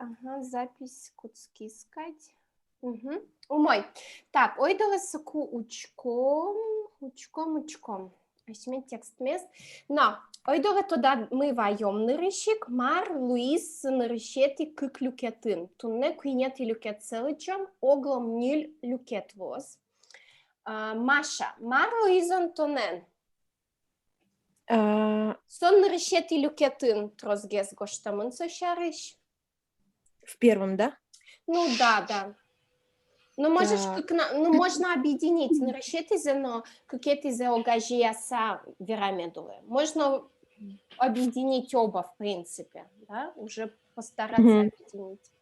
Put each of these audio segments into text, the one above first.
ага, запись куцки искать. Угу. Умой. Так, ойдаласыку учком. Ашме текст мест. Но, ойдала туда мы ваем нырыщик, мар Луис нырыщети кык люкетін. Тунне куйнет и люкет целычом, оглом ниль люкет воз. Маша, мар Луизон тонен. Сон нырыщети люкетін трозгез гоштамын сощарыш. В первом, да? Ну да. Ну, можешь, можно объединить нырыщетизе, но какие-то огажияса верамедулы. Можно объединить оба, в принципе, да, уже постараться объединить.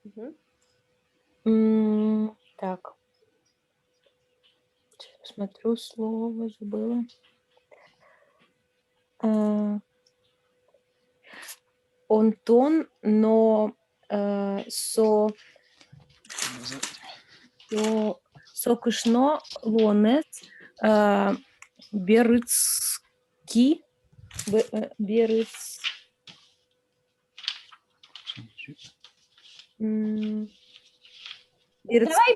Так. Сейчас посмотрю, слово забыла. Онтон, но сокышно лонес берыцки Давай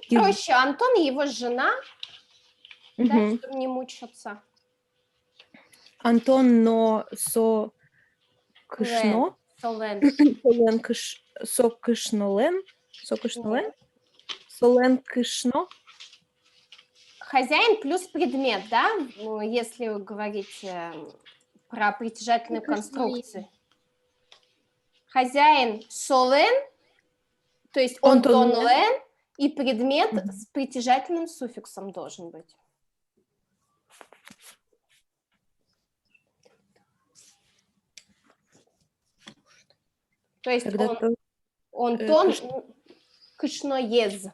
проще. Антон и его жена, да, чтобы не мучиться. Антон, но сокышно. Сокышнолен. Солен кышно. Хозяин плюс предмет, да, если говорить про притяжательные конструкции. Хозяин солен, то есть он тонлен, и предмет с притяжательным суффиксом должен быть. То есть он тон кышноез.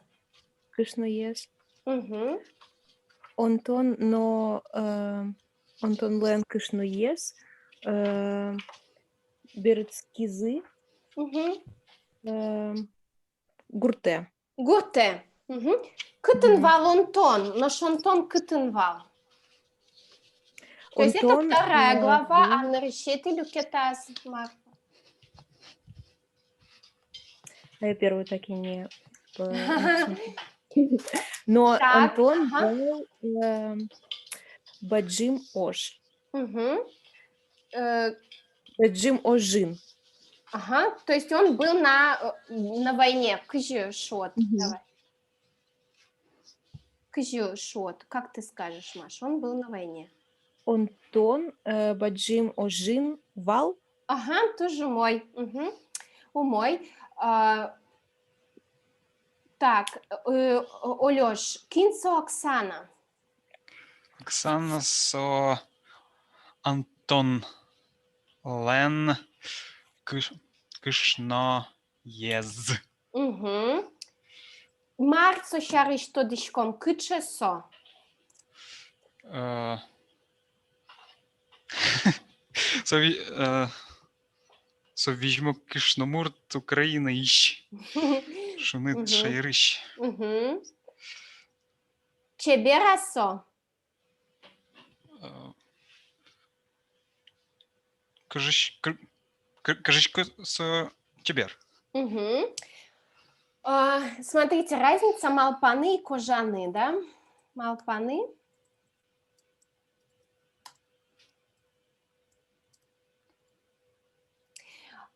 Кышноез. Онтон, но Антон Лен кышноез. Берецкизы. Гурте. Кытынвал Онтон, но Шонтон кытынвал. То есть это вторая глава, а на решете люкетас Марфа. А я первую так и не... Но Антон был Баджим Ош. Баджим Ожин. Ага, то есть он был на войне. Кыжи шот. Давай. Кыжи шот. Как ты скажешь, Маш? Он был на войне. Антон Баджим Ожин вал. Ага, тоже мой. Умой. Так, Олёш, кинцо Оксана. Оксана со Антон Лен кышно ез. Марцо шариш тодишком кычесо. Совіжмо кишномурт Україна іщ. Шунит шайрищ. Чеберасо. Кажичко со чебер. Смотрите, разница малпаны и кожаны, да? Малпаны.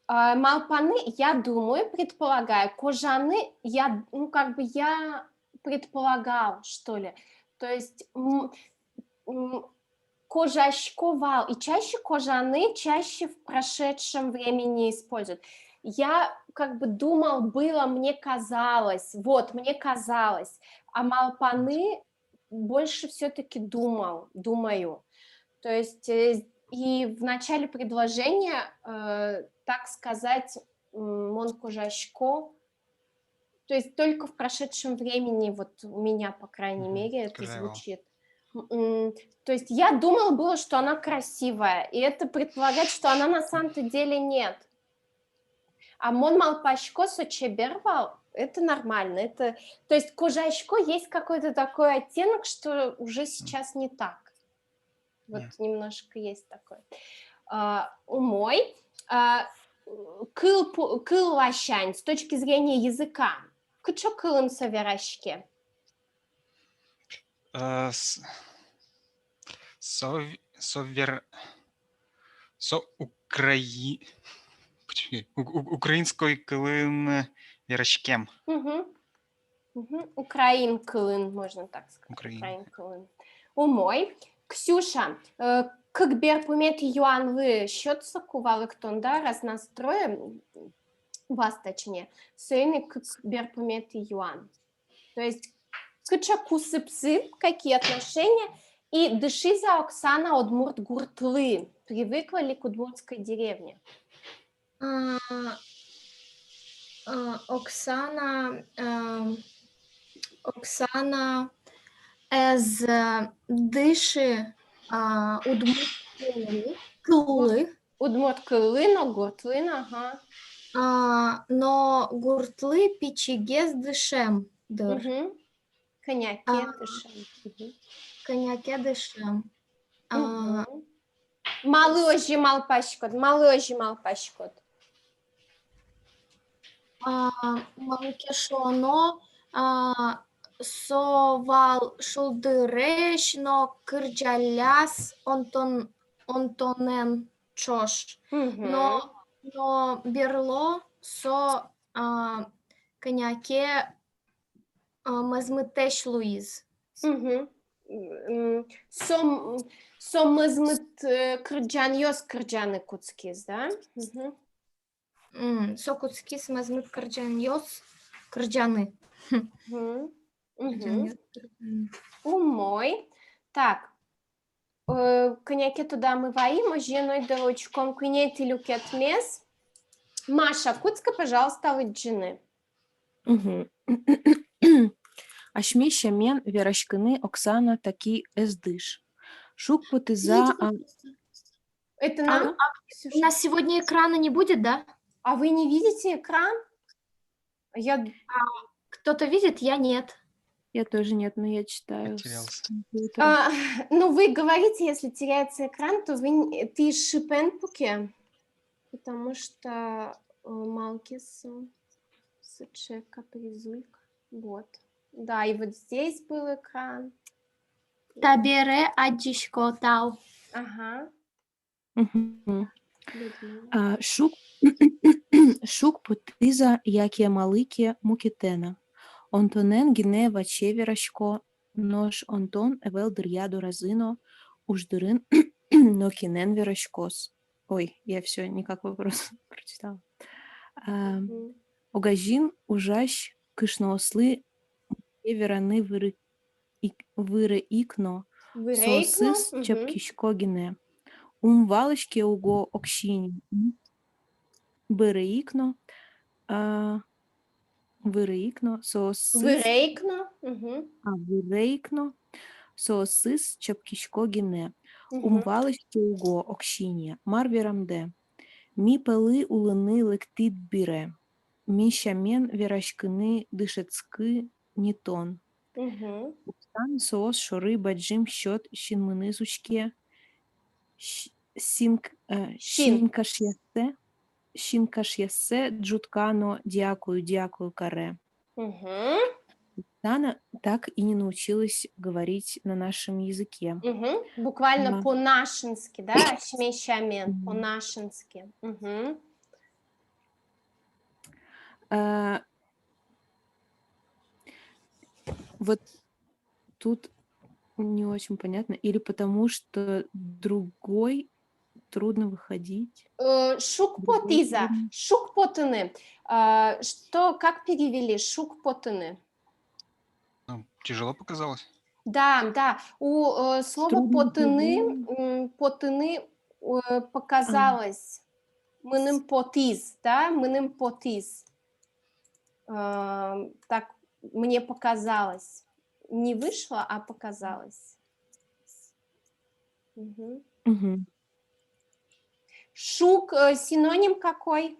Малпаны, я думаю, предполагаю, кожаны, я предполагал, что ли. То есть кожашковал, и чаще кожаны, чаще в прошедшем времени используют. Я думал, мне казалось, а малпаны больше все-таки думаю. То есть и в начале предложения, так сказать, монкожашко, то есть только в прошедшем времени, вот у меня, по крайней мере, это звучит. То есть я думала было, что она красивая, и это предполагает, что она на самом-то деле нет. А мон малпашко сочебервал, это нормально. То есть кожашко есть какой-то такой оттенок, что уже сейчас не так. Вот немножко есть такой. Умой. кыл лащань с точки зрения языка. Кычо кылын соверашке. С- Совер... Українською килин вірашкем. Украин кылын, можно так сказать. Украин. Украин кылын. Умой. Ксюша, как берпумет юанлы счетса кувалы ктонда разнастроем, вас точнее, сойны как берпумет юан. То есть, кыча кусы псы, какие отношения, и дыши за Оксана Удмурт Гуртлы. Привыкла ли к удмуртской деревне? Оксана з диши удмуртли, Удмурт кылына, гуртлына, ага. но гуртли пічіге з дишем дир. Коняке дышим. Коняке дишем. Малы ожимал пашкот, малы ожимал пашкот. Малке шоно совал шулдыреш, но кырджаляс онтонен чош. Но берло со коняке мазмитеш Луиз. Сом мызмыт кырджан йос кырджаны куцкиз, да? Со куцкис мазмит кырджан йос кырджаны. Умой. Так. Коняке туда мы воим, женой дорочком кунети люкет мес. Маша, куцка, пожалуйста, лыджины. Ашмеща мен верашкины Оксана таки эздыш. Шук потыза... Это нам? У нас сегодня экрана не будет, да? А вы не видите экран? Кто-то видит, я нет. Я тоже нет, но я читаю. Ну, вы говорите, если теряется экран, то ты шипенпуке, потому что Малкис Сычека призулька. Вот. Да, и вот здесь был экран. Табере аджишко тау. Ага. Шук потиза, яке малике мукітена. Онтонен гінева чеверашко, нож онтон евел дыряду разино, уждырын, но кинен верашкос. Ой, я все, никак вопрос прочитала. Огажин ужащ кышноослы вераны выры икно, сосыс чапкишко гине. Валочки уго окщини. Вырыикно, сосыс. Вырыикно, сосыс чапкишко гине. Валочки уго окщиния. Марверамде. Ми пели улини лектит бире. Ми щамен верашкини дишецки нітон. Устан соос шори баджим щот щинминизучке. Шинкаш'ясе джуткано дякую каре. Тана так и не научилась говорить на нашем языке. Буквально по-нашенски, да? Шмещамен, по-нашенски. Вот тут не очень понятно. Или потому что другой трудно выходить. Шук-потиза, шук-потыны. Что, как перевели шук-потыны? Тяжело показалось? Да. У слова потыны показалось. Мыным потиз, да? Мыным потиз. Так мне показалось. Не вышло, а показалось. Шук синоним какой?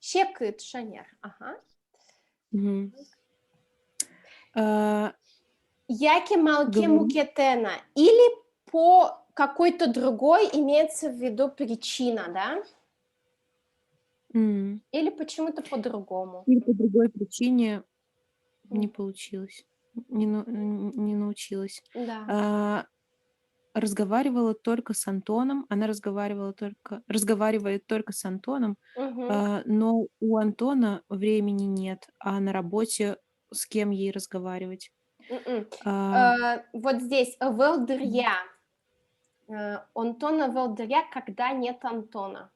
Щекыт, шанер. Ага. Яке малке мукетена. Или по какой-то другой имеется в виду причина, да? М. Или почему-то по-другому? Или по другой причине не М, получилось, не научилась. Да. А, разговаривала только с Антоном, она разговаривает только с Антоном, Мгм. но у Антона времени нет, а на работе с кем ей разговаривать? М-м. А, Вот здесь Велдырья. Антона Велдырья, когда нет Антона.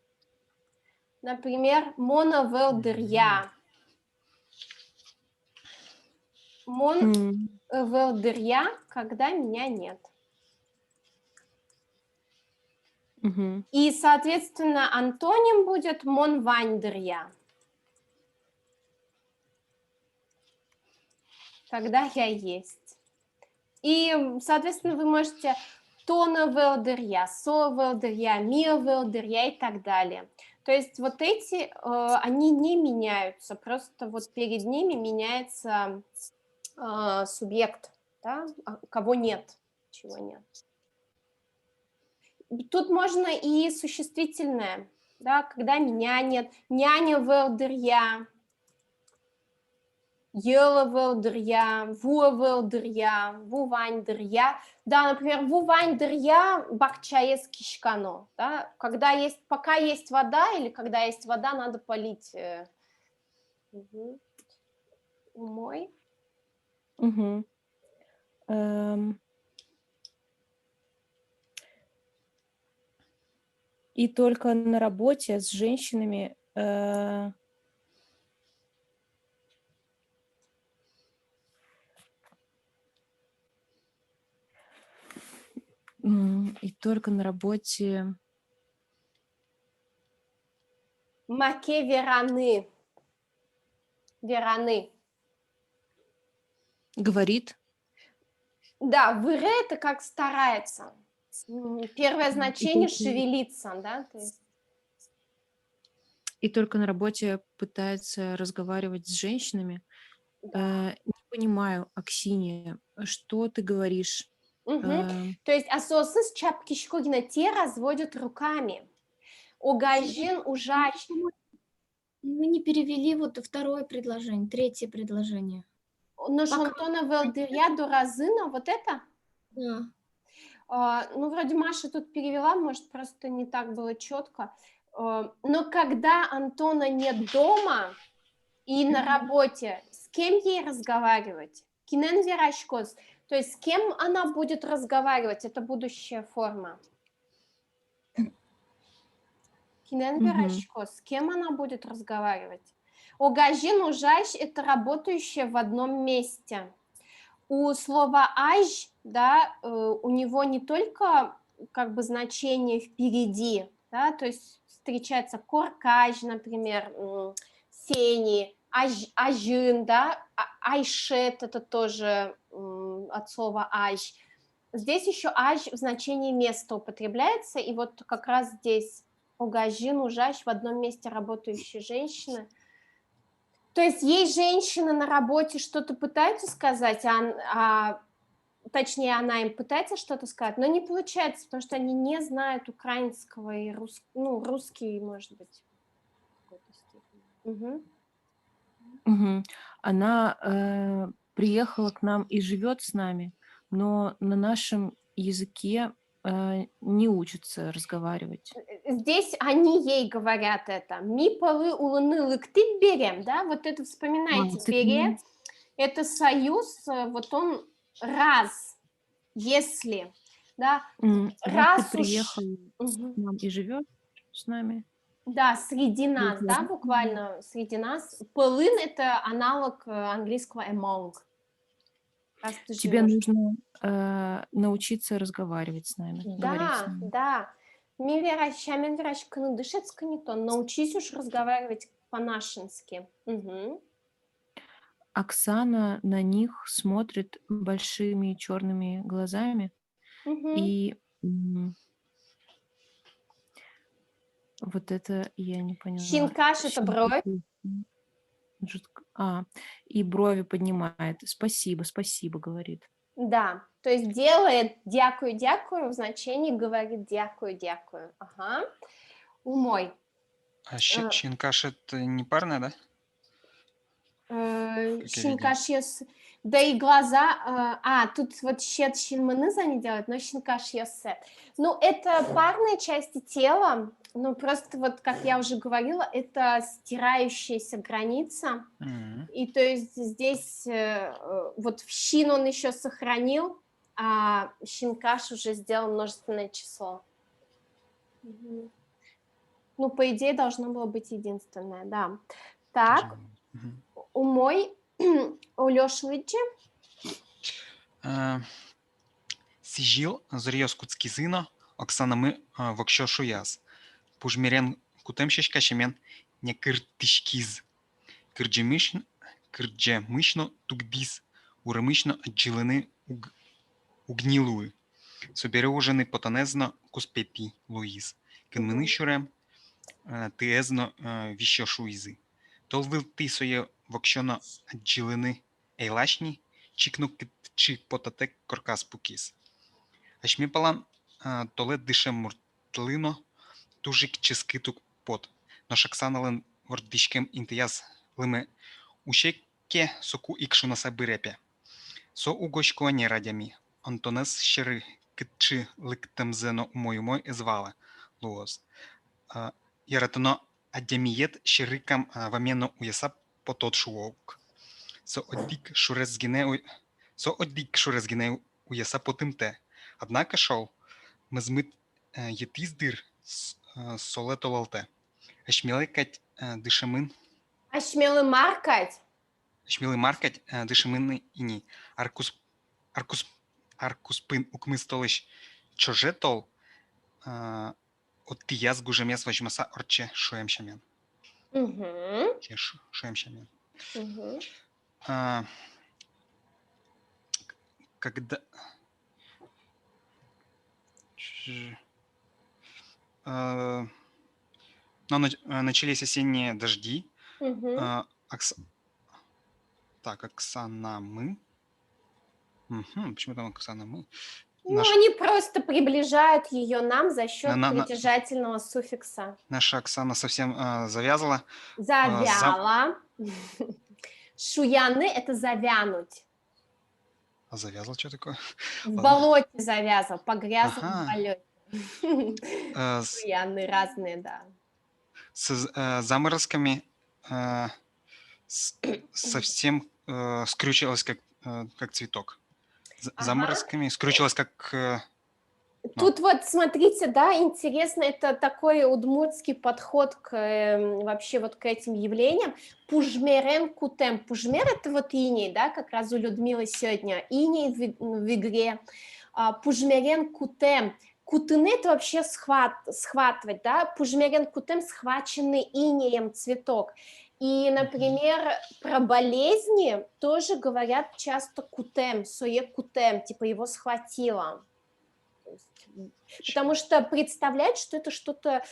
Например, Мона Велдырья. Мон м, Велдырья, когда меня нет. мгм, И, соответственно, антоним будет Мон Вайндырья, когда я есть. И, соответственно, вы можете Тона Велдырья, Со Велдырья, Мио Велдырья и так далее. То есть вот эти, они не меняются, просто вот перед ними меняется субъект, да, кого нет, чего нет. Тут можно и существительное, да, когда меня нет, няня Велдырья, Ела Велдырья, Вуа Велдырья, Вувайндырья. Да, например, Вувайндырья Бахчаес Кишкано. Да, когда есть, пока есть вода или когда есть вода, надо полить. Мгм. Мой. мгм. Эм, и только на работе с женщинами, и только на работе Маке Вераны. Вераны. говорит, Да, выре это как старается. Первое и значение только шевелиться, да, то есть. и только на работе пытается разговаривать с женщинами. Да. Не понимаю, Аксинья, что ты говоришь? Мгм. Э, То есть асосы чапки Шкогина те разводят руками. Огажин ужач. Мы не перевели вот второе предложение, третье предложение. Пока. Ношонтона велдырья до разына, вот это? Да. Ну, вроде Маша тут перевела, может, просто не так было четко. Но когда Антона нет дома и на работе, с кем ей разговаривать? Кинен верашкос. То есть с кем она будет разговаривать? Это будущая форма. Кинен мгм, верашко. С кем она будет разговаривать? Огажин ужащ– это работающая в одном месте. У слова аж, да, у него не только как бы значение впереди, да, то есть встречается коркаж, например, сени, ажин, да, айшет, это тоже от слова аж. Здесь еще аж в значении места употребляется, и вот как раз здесь огажин, ужащ, в одном месте работающие женщины. То есть ей женщина на работе что-то пытается сказать, точнее, она им пытается что-то сказать, но не получается, потому что они не знают украинского и русский, может быть, в какой-то степени. Мгм. мгм. Она приехала к нам и живет с нами, но на нашем языке не учится разговаривать. Здесь они ей говорят это. Ми полы улыны лыктык берем, да, вот это вспоминайте, Ты к бере, нам, это союз, вот он раз, если, да, раз ты раз приехал уж, к мгм. нам и живешь с нами, Да, среди то нас, да, буквально среди нас. Пылын– это аналог английского among. Раз ты тебе живешь. нужно научиться разговаривать с нами, говорить с Да, нами. да. Мен вераш кынудышецка не то. Научись уж разговаривать по-нашенски. Мгм. Оксана на них смотрит большими черными глазами, Мгм. и вот это я не поняла. Щенкаш– это бровь. И брови поднимает. Спасибо, спасибо, говорит. Да, то есть делает дякую, дякую в значении говорит дякую, дякую. Ага. Умой. А Э, щенкаш это не парное, да? Как я видел. Щенкаш да и глаза, тут вот щет щелмыныз они делают, но щенкаш йосе. Ну, это парные части тела, но просто вот, как я уже говорила, это стирающаяся граница. М. И то есть здесь вот в щин он еще сохранил, а щенкаш уже сделал множественное число. Мгм. Ну, по идее, должно было быть единственное, да. Так, Мгм. у мой, у Лёши Лыджи. Е, Сижил зрьёз куцкизино, Оксанамы вокшошу яз. Пужмерен кутемшишка шемен не кыртышкиз. Кырджемышно тугдиз. Уремышно отжилены угнилуи. Собережены потанезно куспепи Луиз. Кенмени шурем тиезно віщошуїзи. Толвил ти соє вокшоно аджилини ейлашні, чікну чи потатек коркас пукіс. Ашмі палан толет дише муртлино, тужик чи скитук пот. Но шаксанален вордишкем інтияз лиме ущеке соку ікшу на сабирепе. Со угошко не радями. Антонес щери китчи ликтемзено умой звала луоз. Яратано адямиет щерикам вамено уяса пототшуок. Со оддик шурезгине уяса потымте. Однако шел мызмыт етиздыр солето лалте. Ашмелекать дышамын, А смелый маркать? ашмелы маркать дышамыны ини. Аркус аркуспын укмыстолыш чожетол от тияз гужемес возьмаса орче шуемшамен. Угу, Шуемшамен. угу. А, когда а, начались осенние дожди, Угу. Оксана мы. Почему там Оксана мы? Ну, они просто приближают ее нам за счет на- притяжательного суффикса. Наша Оксана совсем завязала. Завяла. Шуяны – это завянуть. Завязала, что такое? В Ладно. болоте завязал, погряз в Ага. болоте. Шуяны разные, да. С заморозками совсем скрючилась, как цветок. Ага. Заморозками скрючилась, как... Тут вот, смотрите, да, интересно, это такой удмуртский подход к вообще вот к этим явлениям. Пужмерен кутем. Пужмер – это вот иней, да, как раз у Людмилы сегодня. Иней в игре. Пужмерен кутем. Кутыны – это вообще схватывать, да. Пужмерен кутем – схваченный инеем цветок. И, например, про болезни тоже говорят часто кутем, сое кутем, типа его схватило. Потому что представлять, что это что-то,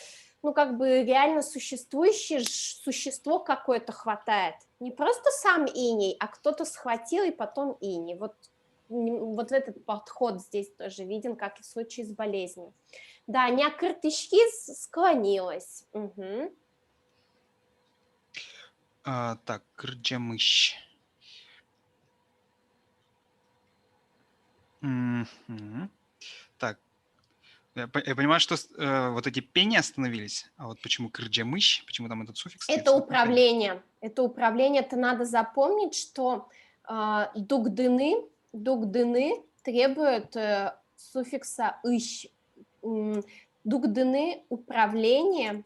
ну, как бы реально существующее, существо какое-то хватает. Не просто сам иней, а кто-то схватил и потом иней. Вот этот подход здесь тоже виден, как и в случае с болезнью. Да, някыртышки склонилась. Угу. Так, кырджемыщ. Так, я понимаю, что вот эти пени остановились, а вот почему кырджемыщ, почему там этот суффикс? Это управление. Это управление. Это надо запомнить, что дугдыны требуют суффикса «ищ». Дугдыны управление,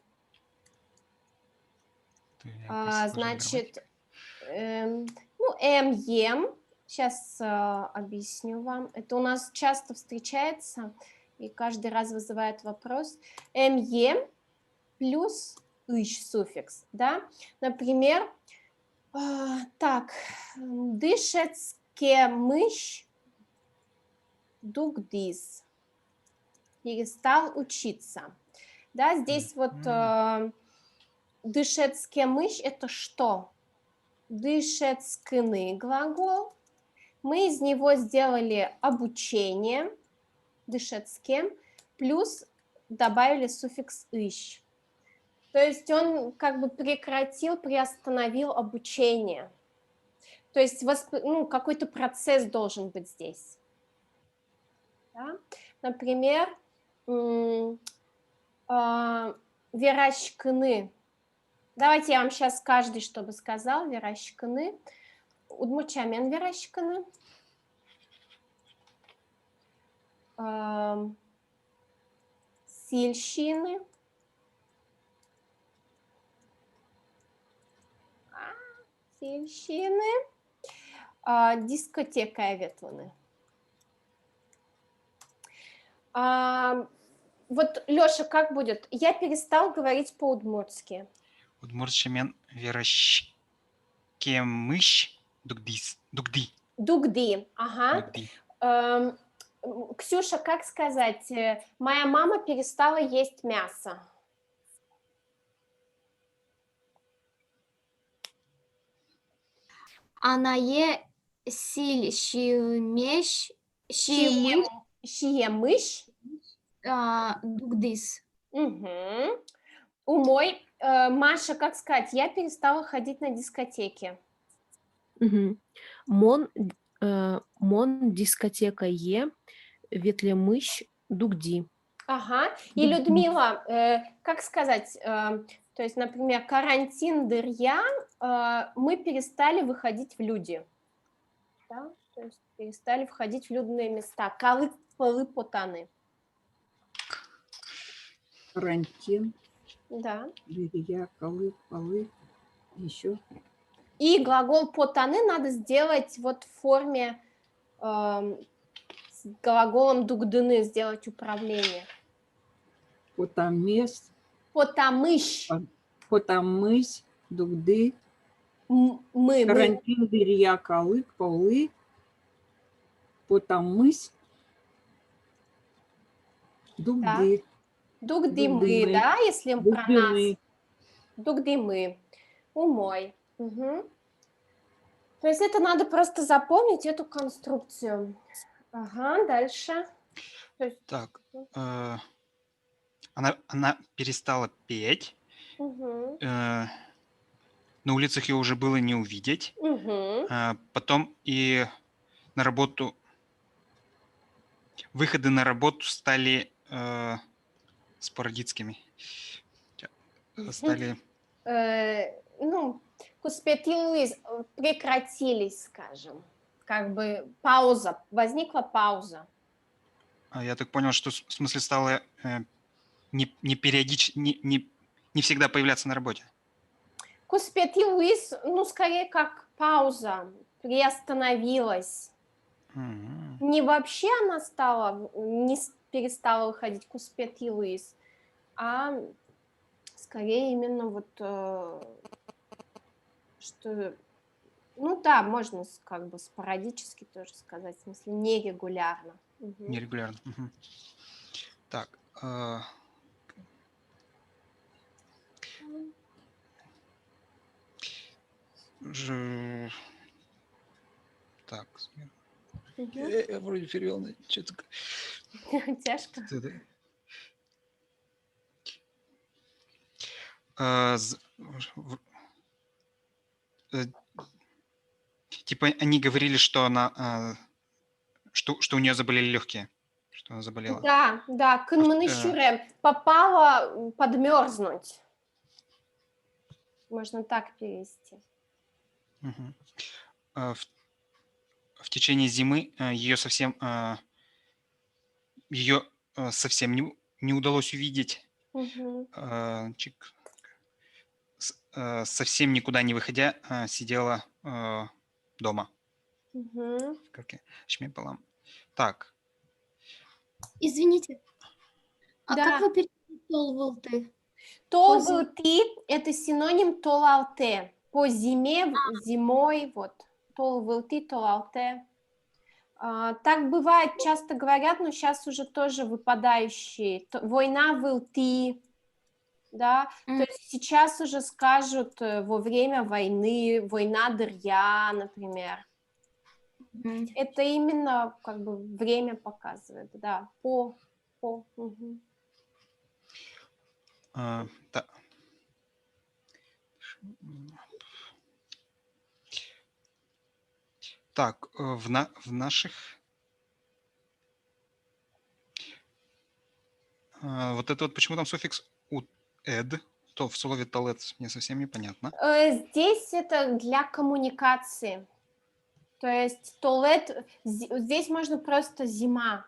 значит, ем, сейчас объясню вам. Это у нас часто встречается и каждый раз вызывает вопрос. Ем плюс «ищ» суффикс, да? Например, так, дышецке мыш дугдис. Перестал учиться. Да, здесь вот дышецке мыш – это что? Дышецкины глагол, Мы из него сделали обучение, дышецке, плюс добавили суффикс «ищ». То есть он как бы прекратил, приостановил обучение. То есть какой-то процесс должен быть здесь. Да? Например, верашкны. Давайте я вам сейчас каждый, чтобы сказал. Верашкны. Удмучамен верашкны. Сильщины. Сильщины. Дискотека ветланы. Вот, Лёша, как будет? Я перестал говорить по-удмуртски. Удмуртчемен верашкемыш дугди. Дугди, ага. Дугди. Ксюша, как сказать? Моя мама перестала есть мясо. Она е силь щимеш щимыш Щиемыш. дугдис. Угу. Умой. Маша, как сказать? Я перестала ходить на дискотеки. Мгм. Мон дискотека е, ветлемыщ дугди. Ага. И Людмила, как сказать? То есть, например, карантин дырья, мы перестали выходить в люди. Да? То есть перестали входить в людные места. Калы полы потаны. Карантин, Да. дырья, колы, полы, еще. И глагол потаны надо сделать вот в форме с глаголом дугдыны, сделать управление. Потамес, Потамыш. потамысь, дугды, Мы. карантин, дырья, колы, полы, потамысь, дугды. Дугдимы, Дугдимы. да, если про нас. Дугдимы. Дугдимы. Умой. Угу. То есть это надо просто запомнить, эту конструкцию. Ага, дальше. То есть, Так, она перестала петь. угу. На улицах ее уже было не увидеть. Угу. Потом и на работу... Выходы на работу стали спорадическими. Стали... Куспетились, прекратились, скажем. Как бы пауза, возникла пауза. Я так понял, что в смысле стало не всегда появляться на работе. Куспетились, скорее как пауза, приостановилась. Не вообще она перестала выходить, куспетились, а скорее именно вот, что, можно как бы спорадически тоже сказать, в смысле нерегулярно. Угу. Нерегулярно. Угу. Так. Так. Угу. Я вроде перевел, что-то... Тяжко. Типа они говорили, что она, что у нее заболели легкие, что она заболела. Да, кынмынышюре, попала подмерзнуть. Можно так перевести. Угу. В течение зимы ее совсем не удалось увидеть. Угу. Совсем никуда не выходя, сидела дома. Угу. Так. Извините. А Да. как вы перевели толвылты? Толвылты – это синоним толалте. По зиме, зимой, вот. Толвылты, толалте. Так бывает, часто говорят, но сейчас уже тоже выпадающие. Война вылты, да. То есть сейчас уже скажут во время войны, война дырья, например. Это именно как бы время показывает, да, мгм. Да. Так, в наших... Вот это вот почему там суффикс «эд», то в слове «талец» мне совсем непонятно. Здесь это для коммуникации. То есть туалет, здесь можно просто зима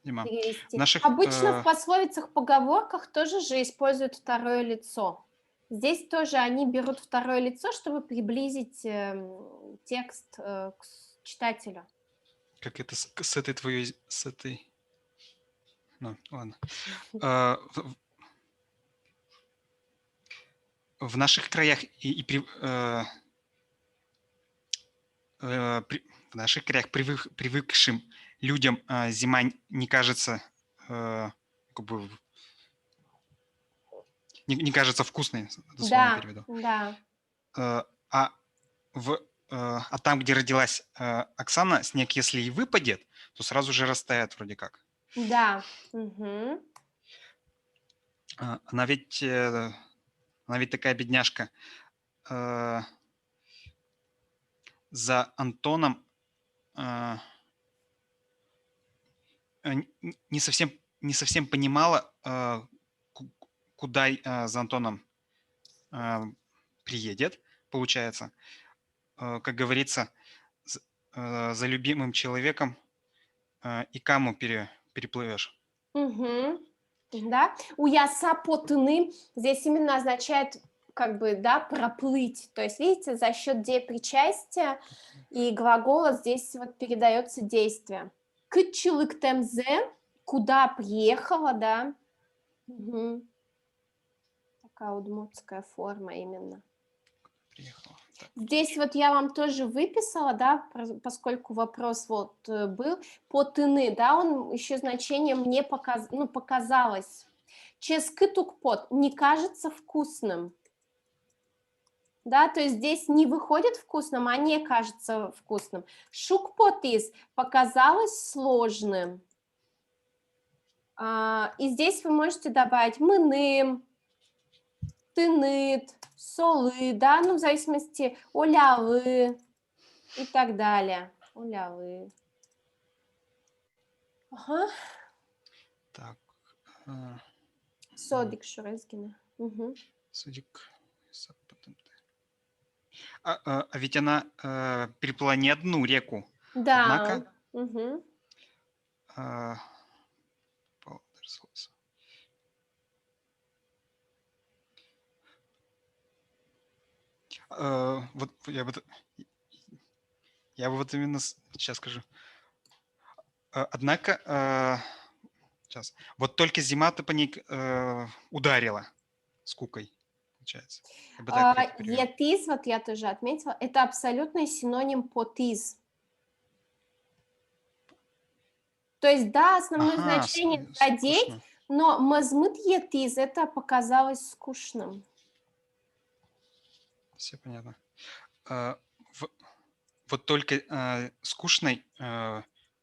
Дима. В перевести. наших... Обычно в пословицах, поговорках тоже же используют второе лицо. Здесь тоже они берут второе лицо, чтобы приблизить текст к читателю. Как это с этой твоей... С этой... Ну, ладно. В наших краях в наших краях привыкшим людям зима не кажется как бы не кажется вкусной, дословно Да, переведу. да. А там, где родилась Оксана, снег, если и выпадет, то сразу же растает вроде как. Да. Угу. Она ведь такая бедняжка. За Антоном не совсем понимала, куда за Антоном приедет, получается. Как говорится, за любимым человеком и каму переплывешь. Угу. Да. Уяса потыны здесь именно означает как бы, да, проплыть. То есть, видите, за счет причастия и глагола здесь вот передается действие. Кычылык темзе, куда приехала, да. Угу. Такая удмуртская форма именно. Приехала. Так. Здесь вот я вам тоже выписала, да, поскольку вопрос вот был, потыны, да, он еще значение мне показалось. Ческытук пот не кажется вкусным. Да, то есть здесь не выходит вкусным, а не кажется вкусным. Шукпотис показалось сложным. И здесь вы можете добавить мыным, тынет, солы, да, ну в зависимости, олявы и так далее. Олявы. Ага. Так. Содик Шурезгина. Угу. Судик. А ведь она переплыла не одну реку. Да. Однако... Угу. Вот я бы вот именно сейчас скажу. Однако сейчас вот только зима-то по ней ударила скукой, получается. Я бы так это перевел. Етиз, вот я тоже отметила, это абсолютный синоним потиз. То есть, да, основное значение задеть, скучно. но мазмыт етиз, это показалось скучным. Все понятно. Вот только скучной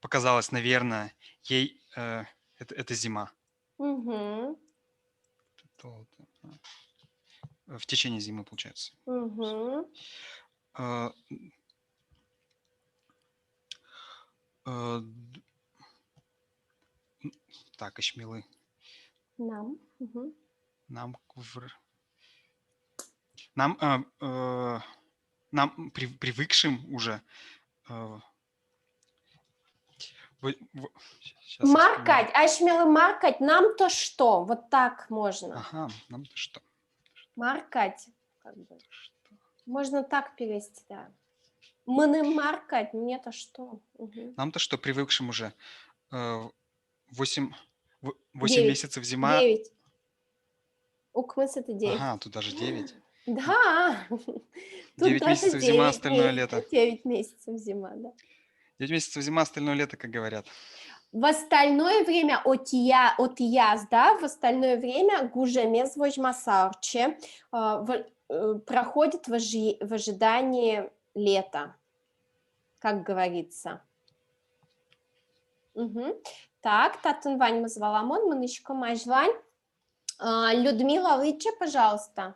показалось, наверное, ей это зима. Угу. В течение зимы, получается. Угу. Так, Ишмилы. Нам. Угу. Нам привыкшим уже. Маркать, Ашмелы маркать, нам-то что? Вот так можно. Ага, нам-то что? Маркать, как бы. Можно так перевести, да. Мне маркать, мне-то что? Угу. Нам-то что, привыкшим уже 8 9. месяцев зима. 9. Укмыс это 9. Ага, тут даже 9. Да. 9 месяцев зима, остальное лето. 9 месяцев зима, да. 9 месяцев зима, остальное лето, как говорят. В остальное время отияз, да, в остальное время гужемез вожмасарче проходит в ожидании лета. как говорится. Мгм. Так, татын Вань мазваламон, мынышко Майжвань. Людмила Лыча, пожалуйста.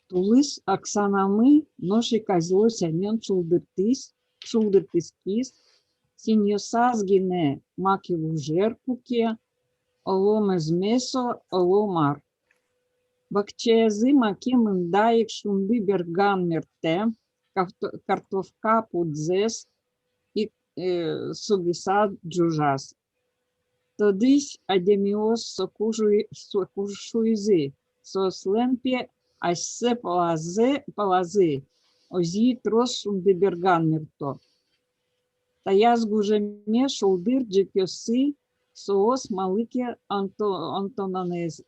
Тулыс Оксанамы, ноши козло сямен шулдыртыс кис, синьосазгине маки лужер куке, оломез месо, оломар. Бакчеязы маки мындаик шунды берган мерте, картовка пудзес и сугиса джужас. Тодысь адемиос сокушуизы, сослемпе ассе палазы, ози трос шунды берган мерто. Таяз гужеме шулдыр джекёсы, соос малыке Антонаныз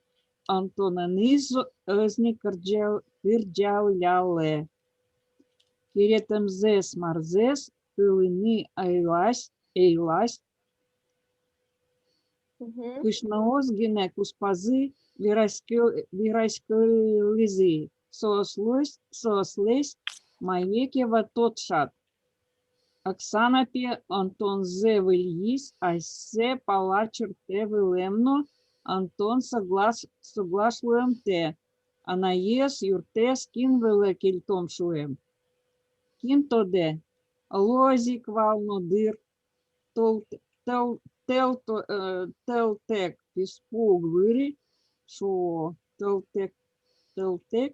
өзни кырджауляле. Киретемзес марзес, кылыны эйлась, Мгм. кышнаоз гене куспазы, вираськылызы, сослесь, маекева тотшат. Оксана пе Антон зе вильис, айсе палачерте вилемно, Антон соглашлуем те, анаес юрте скин виле кельтом шуем. Кин тоде, лозик вално дыр, телтек писпуг вири, шо, телтек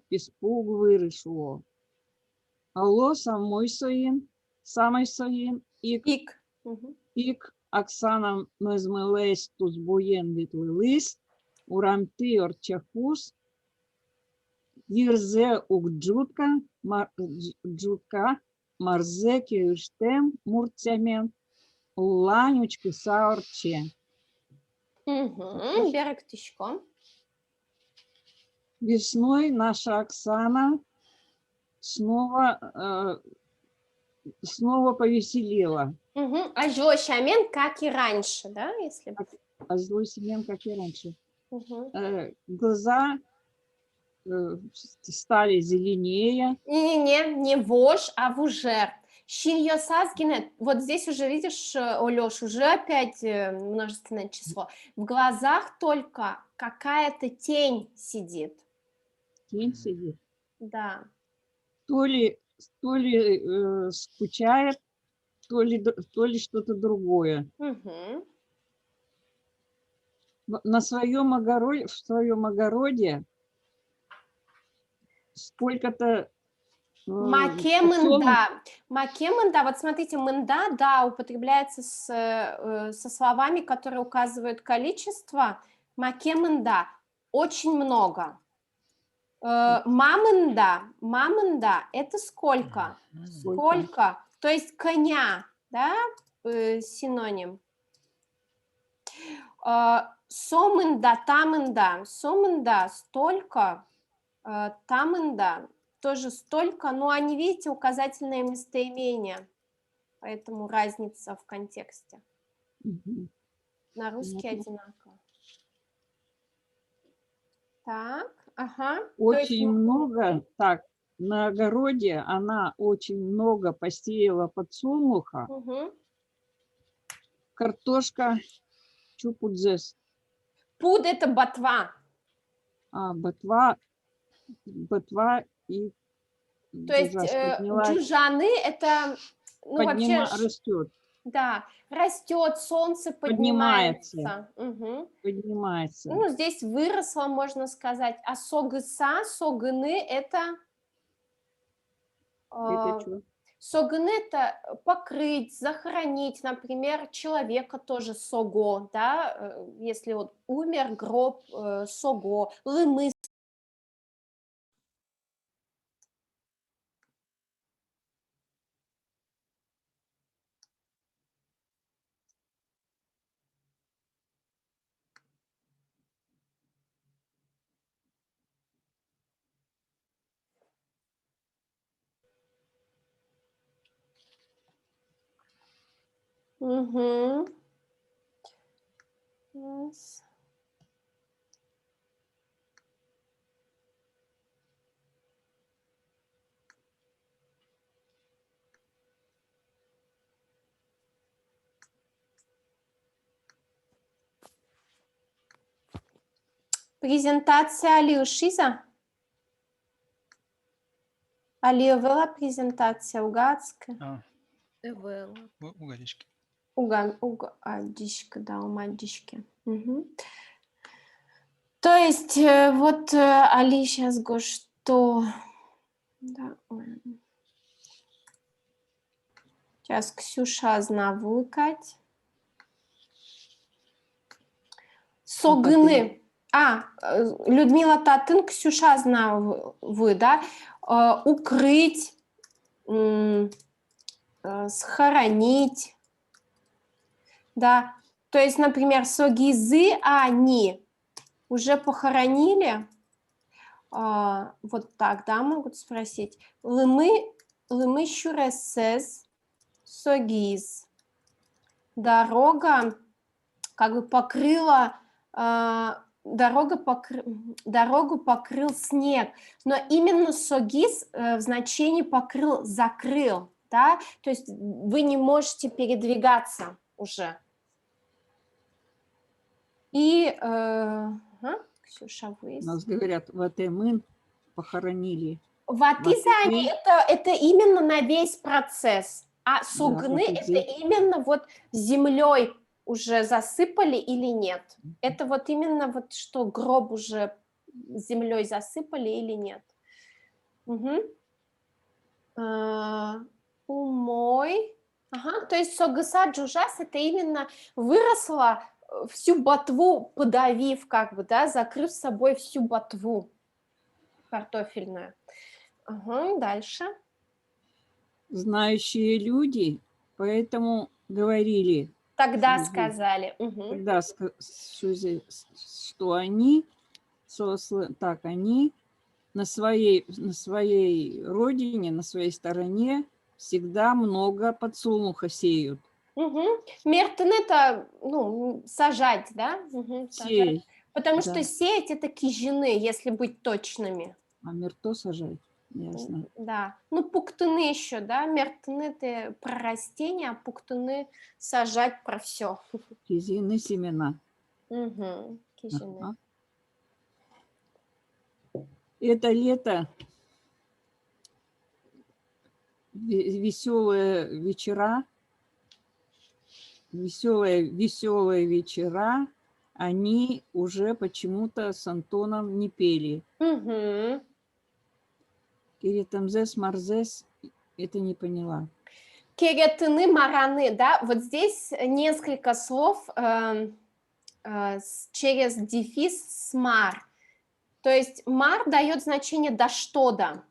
писпуг вири, шо. Алло, самой соин, Ик. Мгм. ик Оксана мезмелес тузбуен витлилис, урамти орчахус, Ирзе угджутка, марзе киштем муртямен, уланючки саорче. Мгм. Берег тишко. Весной наша Оксана снова повеселела. Мгм. А Жошамен, как и раньше, да, если... А злой семен, как и раньше. Мгм. Глаза стали зеленее. Не вож, а вужер. Шиньосазгинет. Вот здесь уже видишь, Олёш, уже опять множественное число. В глазах только какая-то тень сидит. Тень сидит. Да. То ли скучает, то ли что-то другое. Мгм. В своем огороде сколько-то Маке мында. Маке мында. Вот смотрите, мында, да, употребляется со словами, которые указывают количество. Маке мында. Очень много. Мамында. Мамында. Это сколько? Сколько? То есть коня, да, синоним. Сомында, тамында. Сомында столько, тамында тоже столько, но они, видите, указательные местоимения, поэтому разница в контексте. Мгм. На русский Понятно. одинаково. Так, ага. То есть Очень много, так, на огороде она очень много посеяла подсолнуха, Мгм. картошка чупудзес, Пуд это ботва. ботва и То есть джужас поднялась, джужаны это, ну вообще, растет, да, растет, солнце поднимается. Мгм. поднимается. Ну, здесь выросло, можно сказать. А согыса, согыны это... Это что? Согын это покрыть, захоронить, например, человека тоже сого, да, если вот умер, гроб, сого, лымыс. Угу. Yes. Презентация Алиушиза? Алиевела презентация угадская. А, Евела. угодички. Угадишка, да, умадишки. Мгм. То есть, вот Али сейчас го что? Да, ой. Сейчас Ксюша знавыкать. Согны. Людмила Татын, Ксюша знавы, да? Укрыть, схоронить, да. То есть, например, согизы, они уже похоронили. Вот так, да, могут спросить. Лымы щуресез, согиз. Дорога как бы покрыла, дорогу покрыл снег. Но именно согиз в значении покрыл, закрыл, да, то есть вы не можете передвигаться уже. И, Ксюша, У нас выясни. говорят, ватемын похоронили. Ватизани это именно на весь процесс, а сугны это ватизы. именно вот землей уже засыпали или нет. Это вот именно вот что гроб уже землей засыпали или нет. Угу. Умой. Ага, то есть согыса джужас это именно выросла, всю ботву подавив, как бы, да, закрыв собой всю ботву картофельную. Ага, дальше. Знающие люди, поэтому говорили, Тогда Шузи. сказали. Угу. Тогда Шузи, что они, так, они на своей родине, на своей стороне всегда много подсолнуха сеют. Угу. Мертен это, ну, сажать, да? Угу, сажать. Сеять. Потому да. что сеять это кижины, если быть точными. А мерто сажать, ясно. Да. Ну, пуктуны еще, да? Мертены это про растения, а пуктуны сажать про все. Кизины семена. Угу. Кижины. Ага. Это лето, веселые вечера, веселые вечера, они уже почему-то с Антоном не пели. Угу. Киритамзес, Марзес, это не поняла. Керетыны, мараны, да? Вот здесь несколько слов через дефис смар. То есть мар дает значение до что-то.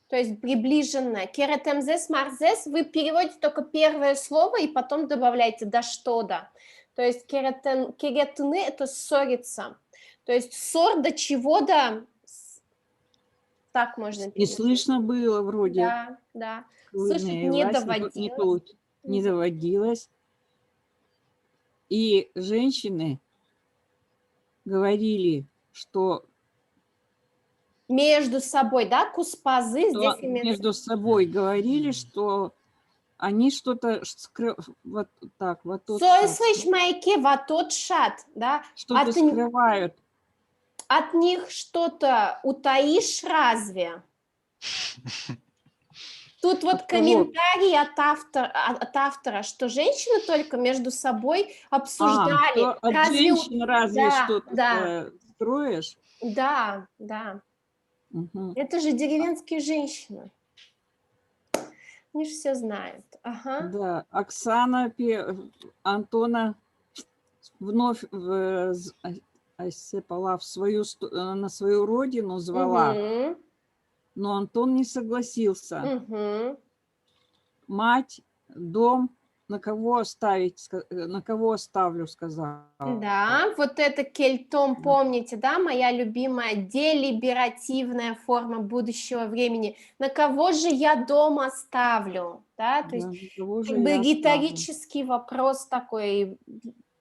То есть приближенное. Керетемзес, марзес, вы переводите только первое слово и потом добавляете до что-то. То есть керетыны это ссориться. То есть ссор до чего-то, так можно перевести. Не слышно было вроде. Да, да. Слышать не доводилось. Не доводилось. И женщины говорили, что Между собой, да, куспазы здесь имеется. между собой говорили, что они что-то вот так, вот тот Сойслыш майке ватот шат, да? что-то скрывают. От них что-то утаишь разве? Тут вот комментарий от автора, что женщины только между собой обсуждали. От женщин разве что-то строишь? Да, да. Угу. Это же деревенские женщины. Они же все знают. Ага. Да, Оксана Антона вновь на свою родину звала, но Антон не согласился. Угу. Мать, дом, на кого оставлю, сказал. Да, вот это кельтом, помните, да, моя любимая делиберативная форма будущего времени. На кого же я дом оставлю? Да, то есть как бы риторический вопрос такой,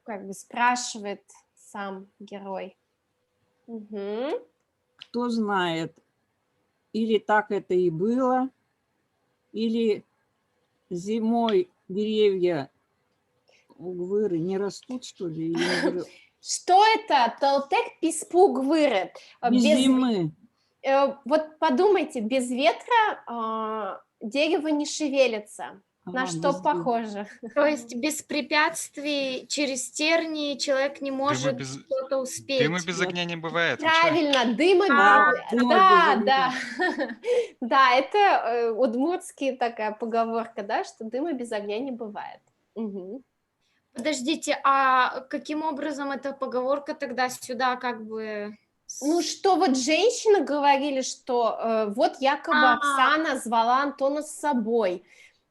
как бы спрашивает сам герой. Угу. Кто знает, или так это и было, или зимой деревья угвыры не растут, что ли? Что это? Толтек писпуг вырыт. Без зимы. Вот подумайте, без ветра дерево не шевелится. На Ага, что без зимы. похоже? То есть без препятствий, через тернии человек не может без- что-то Дыма успеть. без Я- огня не бывает. вы чё? Правильно, дыма Да, без... дыма Да, без да. огня. Да, это удмуртская такая поговорка, да, что дыма без огня не бывает. Мгм. Подождите, а каким образом эта поговорка тогда сюда как бы... Ну, что вот женщины говорили, что вот якобы А. Оксана звала Антона с собой,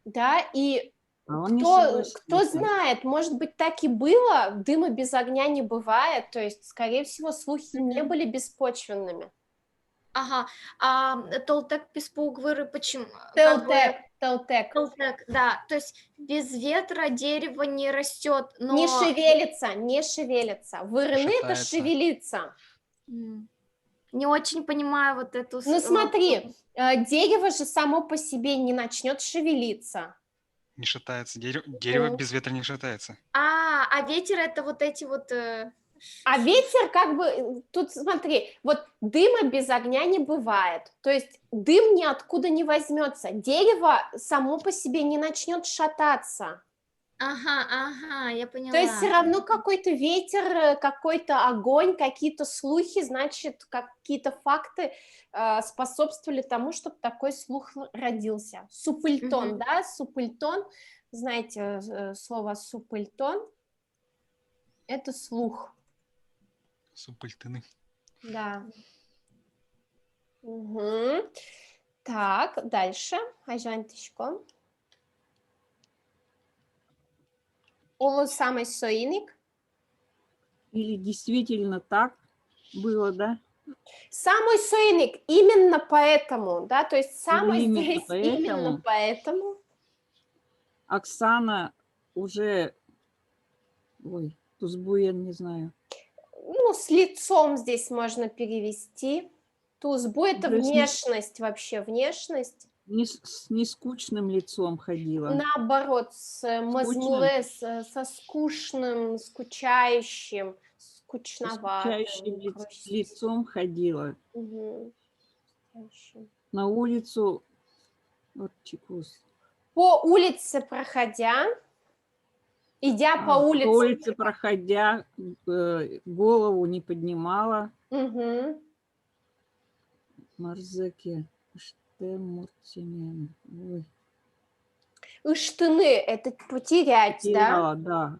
да, и А он не кто согласился. знает, может быть, так и было, дыма без огня не бывает, то есть, скорее всего, слухи не Мгм. были беспочвенными. Ага, а толтек писпуг выры почему? Как бы Толтек. толтек, да, то есть без ветра дерево не растет, Не но... шевелится. Вырыны — это Шатается. шевелиться. Не очень понимаю вот эту... Ну, смотри, дерево же само по себе не начнет шевелиться. Не шатается. Дерево Ну. без ветра не шатается. А ветер это вот эти вот... А ветер как бы, тут смотри, вот дыма без огня не бывает, то есть дым ниоткуда не возьмется, дерево само по себе не начнет шататься, Ага, я поняла. то есть все равно какой-то ветер, какой-то огонь, какие-то слухи, значит, какие-то факты способствовали тому, чтобы такой слух родился. Супыльтон, Мгм. да, супыльтон, знаете, слово супыльтон – это слух. Супультыны. Да. Мгм. Так, дальше. Айжантышко. Улу самый соиник. Или действительно так было, да? Самый соиник именно поэтому, да, то есть самый именно здесь именно поэтому. Оксана уже... Ой, Тузбуен, не знаю. Ну, с лицом здесь можно перевести. Тузбу — это Уже внешность вообще, внешность. с нескучным лицом ходила. Наоборот, с Скучным? мазмуле, со скучным, скучающим, С скучноватым, скучающим грустным. лицом ходила. Мгм. Скучающим. На улицу... Вот чекус. По улице проходя, идя по По улице. улице проходя, голову не поднимала. Мгм. Марзеки. Штемуртимен. Ой, Ыштыны — это потерять, да? потеряла, да.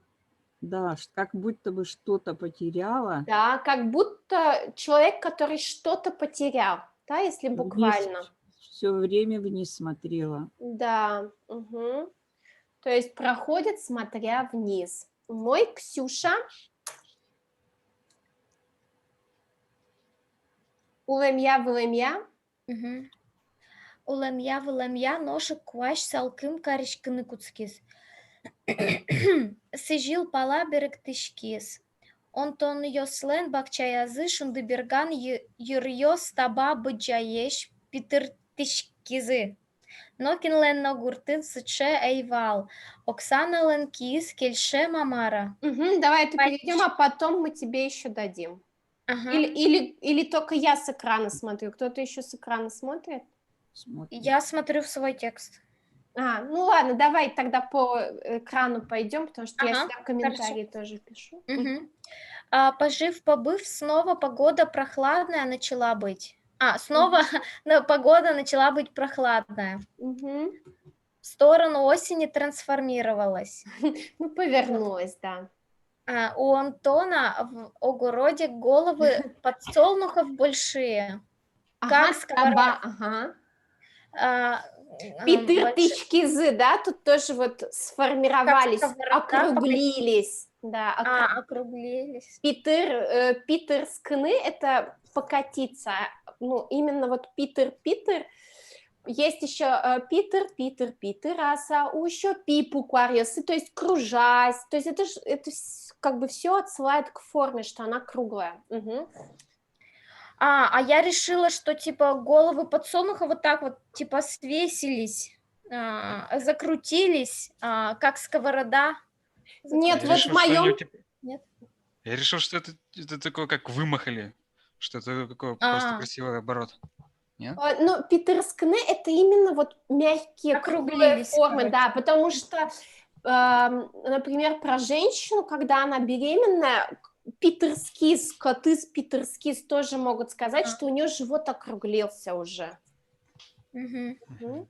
Да, как будто бы что-то потеряла. Да, как будто человек, который что-то потерял, да, если буквально. Все время вниз смотрела. Да, мгм. То есть проходит, смотря вниз. Мой Ксюша. Улемья. Мгм. Улемья, ношик куаш салкым каришкыны куцкис. Сыжил пала беректишкис. Онтон йослен бакчаязы шундыберган юрьёс таба быджаеш питыртишкизы. Нокинлен ногуртын сыче эйвал. Оксана ленкис кельше мамара. Мгм, давай это Спасибо. перейдем, а потом мы тебе еще дадим. Ага. Или только я с экрана смотрю, кто-то еще с экрана смотрит? Смотрит. Я смотрю в свой текст. Ну ладно, давай тогда по экрану пойдем, потому что я Ага, сюда комментарии тоже пишу. Мгм. Пожив-побыв, снова погода прохладная начала быть. Снова погода начала быть прохладная. Мгм. В сторону осени трансформировалась. Ну, повернулась, да. У Антона в огороде головы подсолнухов большие. Ага, Как сковорода. ага. а, Питыр-тычки-зы, да, тут тоже вот сформировались, Как сковорода округлились. Да, округлились. Питер-скны — это покатиться. Ну, именно вот Питер. Есть еще Питер, раса, еще пипу куариосы, то есть кружась. То есть это как бы все отсылает к форме, что она круглая. Угу. А я решила, что типа головы подсолнуха вот так вот типа свесились, закрутились, как сковорода. Нет, Я вот решил, в моем... что Нет? Я решил, что это такое, как вымахали, что это такой просто А, красивый оборот. Нет? Ну, питерскне — это именно вот мягкие круглые округлились, формы, короче. да, потому что, например, про женщину, когда она беременная, питерскис, коты с питерскис тоже могут сказать, А. что у нее живот округлился уже. Мгм. Мгм.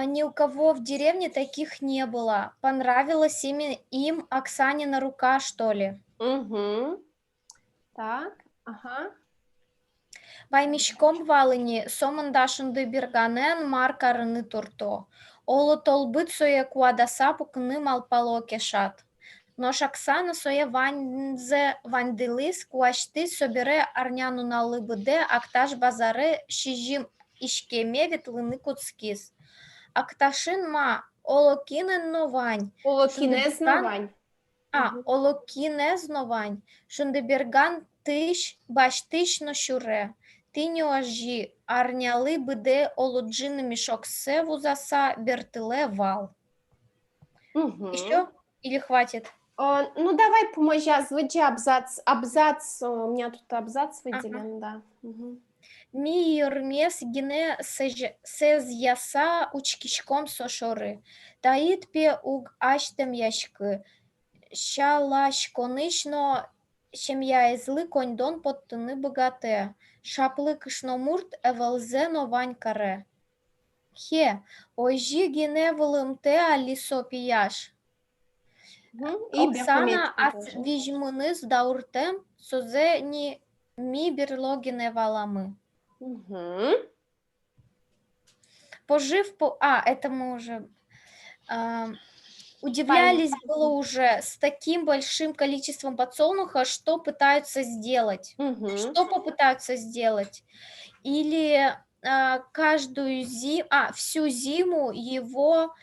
Ни у кого в деревне таких не было. Понравилась им Оксанина рука, что ли? Мгм. Так, ага. Баймишком валыни сомындашынды бирганен маркарыны турто. Олы толбыт сое куадаса пукны малпало кешат. Нош Оксана сое ваньзе вандылыс куашты собере арняну налыбыде акташ базары шижим ишкеме ветлыны куцкис. Акташын ма олокинен новань. Полукинезнавань. Мгм. Олокінезнувань, шундиберган тиш баштишно шуре. Тиньожі арняли биде олоджини мішок севу заса бертиле вал. Мгм. Еще? Или хватит? Ну, давай поможи, озвучи абзац, у меня тут абзац выделен, да. Мгм. Мирмес гине сезяса учкишком сошори. Таїт пе уг аштем яшки. Шалаш конично шем'яйзли коньдон поттыны богате. Шаплы кышномурт эвелзе новань каре. Хе, ойжи геневылым те алисо пияш. Мгм. И Оксана Беркуметиком ас тоже. вижмыныз дауртем созе ми берлогине валамы. Мгм. Пожив по... это мы уже... Удивлялись было уже с таким большим количеством подсолнуха, что пытаются сделать. Мгм. Что попытаются сделать? Или всю зиму его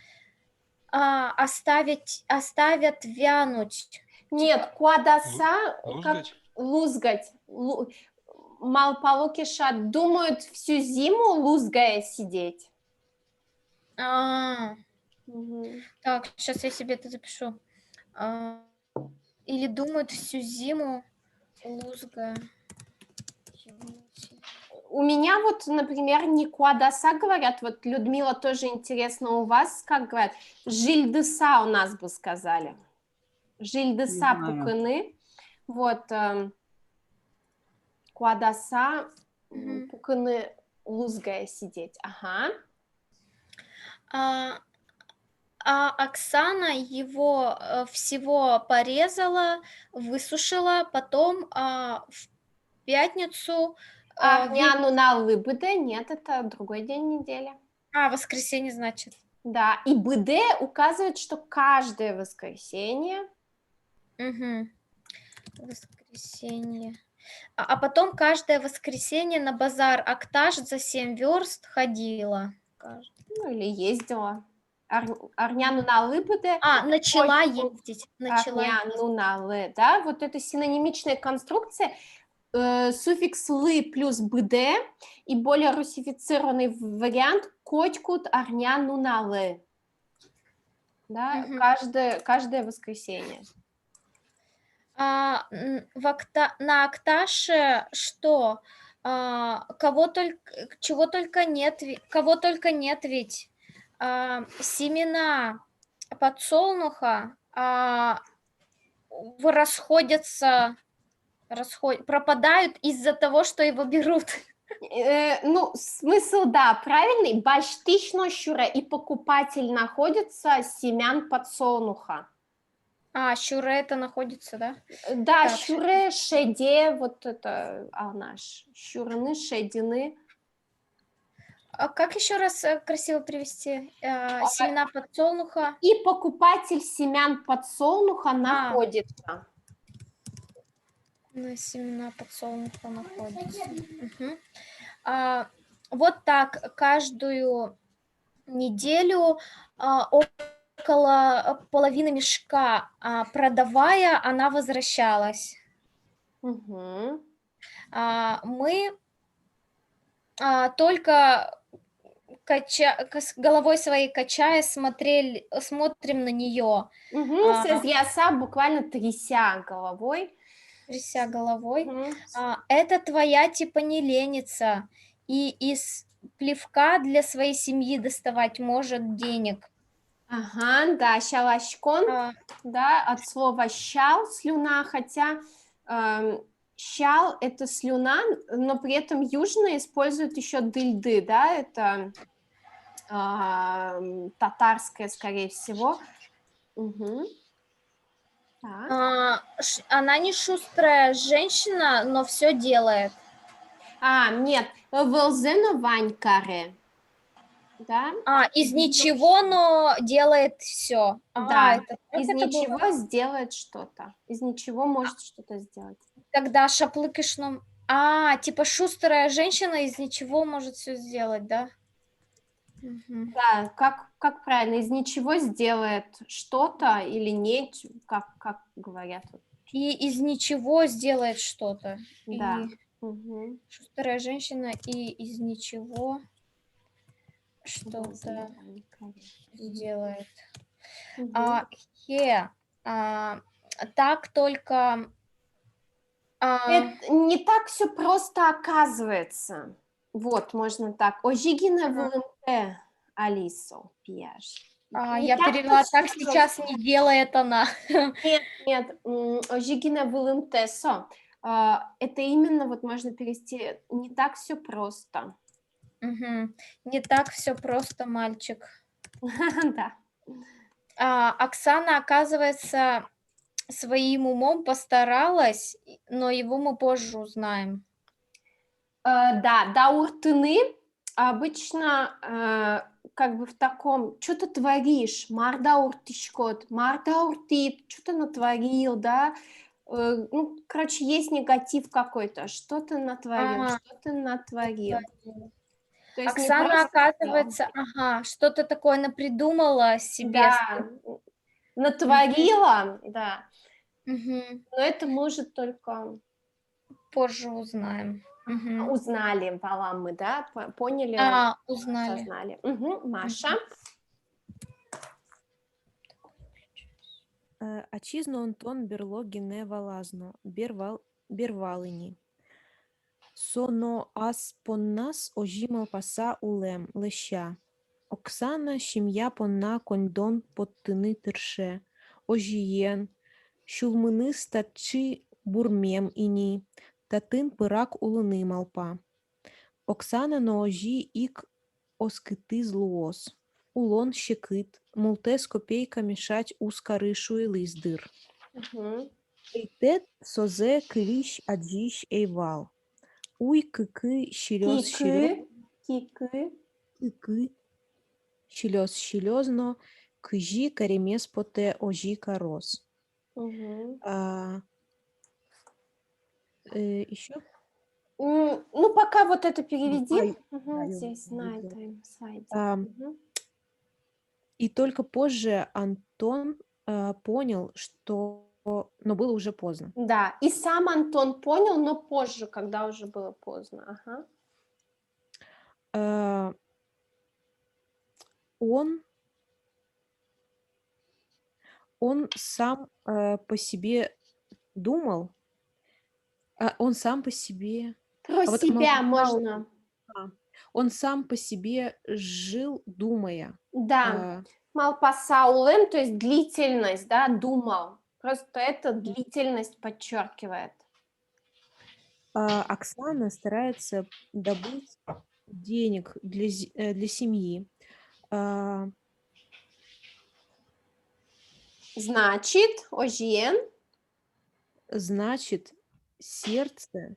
оставят вянуть. Нет, куадаса, как Лузгать? лузгать. Малпалукишат думают всю зиму лузгая сидеть. А, Мгм. Так, сейчас я себе это запишу. Или думают всю зиму лузгая. У меня вот, например, не куадаса говорят, вот Людмила, тоже интересно, у вас как говорят? Жильдыса у нас бы сказали. Жильдыса Не знаю. пуканы. Вот, куадаса Мгм. пуканы лузгая сидеть. Ага. А Оксана его всего порезала, высушила, потом в пятницу... Арняну на лыбыде, нет, это другой день недели. воскресенье, значит. Да, и БД указывает, что каждое воскресенье. Угу. Воскресенье. А потом каждое воскресенье на базар Акташ за 7 верст ходила. Ну, или ездила. Арняну на лыбыде. Начала Котику ездить. Арняну на лы, да, вот это синонимичная конструкция, суффикс лы плюс бд и более русифицированный вариант котькут арняну на лы. Да, Мгм. каждое воскресенье. На Акташе что? Чего только нет, кого только нет ведь. Семена подсолнуха пропадают из-за того, что его берут. Ну, смысл, да, правильный. Баштично щура, и покупатель находится семян подсолнуха. Щуре это находится, да? Да, Так. щуре, шеде, вот это, наш, щурны, шедины. Как еще раз красиво привести? Семена подсолнуха. И покупатель семян подсолнуха находится. На семена подсолнуха находится. Угу. Вот так каждую неделю около половины мешка продавая, она возвращалась. Угу. Мы только головой своей качая, смотрим на нее, Says яса, буквально тряся головой. тряся головой. Мгм. Это твоя типа не ленится, и из плевка для своей семьи доставать может денег. Ага, да, щалашкон, А, да, от слова щал, слюна, хотя щал это слюна, но при этом южные используют еще дыльды, да, это татарское, скорее всего. Мгм. Так. Она не шустрая женщина, но все делает. Нет, Велзено Ванькаре, да, Из ничего, но делает все. да, Как из это было? ничего сделает что-то, из ничего может что-то сделать. Когда шаплыкишном. Типа шустрая женщина из ничего может все сделать, да? Мгм. Да, как правильно, из ничего сделает что-то или нет, как говорят. Вот, И из ничего сделает что-то. да. И Мгм. шустрая женщина и из ничего Велзено что-то Ванькаре. сделает. Мгм. Хе. Так только... Это не так все просто оказывается. Вот, можно так. Ожигина ВЛМТ, Алисо, пьяж. Не Я так перевела всё так сейчас просто. не делает она. Нет, Ожигина ВЛМТ, это именно, вот можно перевести, не так все просто. Мгм. Не так все просто, мальчик. Да. Оксана, оказывается, своим умом постаралась, но его мы позже узнаем. Да, дауртыны обычно как бы в таком, что ты творишь, мардауртишкот, мардауртит, что ты натворил, да, ну, короче, есть негатив какой-то, что ты натворил, А, что ты натворил. То есть не Оксана, просто сказал. оказывается, что-то такое напридумала себе. Да, натворила, да, Мгм. но это может только Позже узнаем. Мгм. узнали, мы, да, поняли, Узнали. осознали. Мгм. Маша. Ачизно Онтон берлоги не валазно, бервалині. Соно ас поннас ожімал паса улем, леща. Оксана шім'я понна коньдон поттини терше, ожієн, шулмини стачи бурмєм іні, татын пирак улини малпа. Оксана на ожі ік оскити злуос. Улон щекит, мулте з копейка мішать уска ришу і лиздир. Мгм. Эйтет созе квищ аджищ эйвал. Уй кыкы щелёз Кикы. кыкы щелёзно кыжи каремес поте ожи корос. Мгм. Еще? Ну, пока вот это переведи. Да, Мгм. я Здесь на увидела. этом слайде. А, Мгм. И только позже Антон понял, что... Но было уже поздно. Да, и сам Антон понял, но позже, когда уже было поздно. Ага. А, Он сам по себе думал, он сам по себе... Про А вот себя Малпасау, можно. он сам по себе жил, думая. Да. Малпасаулем, то есть длительность, да, думал. Просто это длительность подчеркивает. Оксана старается добыть денег для семьи. Значит, ожиен. Значит, сердце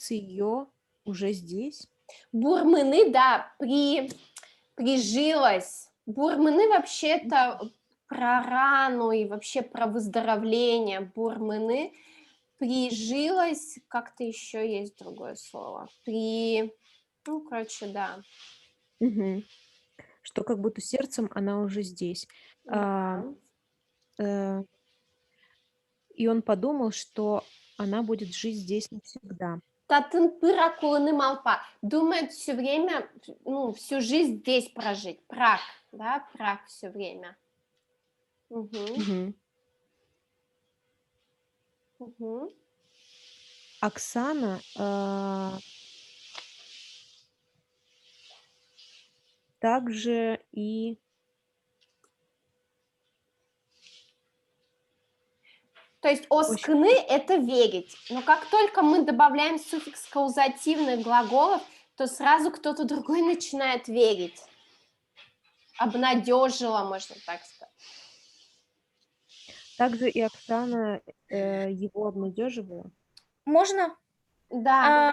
ее уже здесь. Бурмыны, да, прижилась. Бурмыны вообще-то про рану и вообще про выздоровление. Бурмыны прижилась, как-то еще есть другое слово. Ну, короче, да. Мгм. Что как будто сердцем она уже здесь. А, И он подумал, что она будет жить здесь навсегда. Татын пыра кулыны малпа. Думает все время, ну, всю жизнь здесь прожить. Праг, да, Праг все время. Мгм, Мгм. мгм. Оксана также и... То есть оскны – это верить. Но как только мы добавляем суффикс каузативных глаголов, то сразу кто-то другой начинает верить. Обнадежила, можно так сказать. Также и Оксана его обнадеживала. Можно? Да.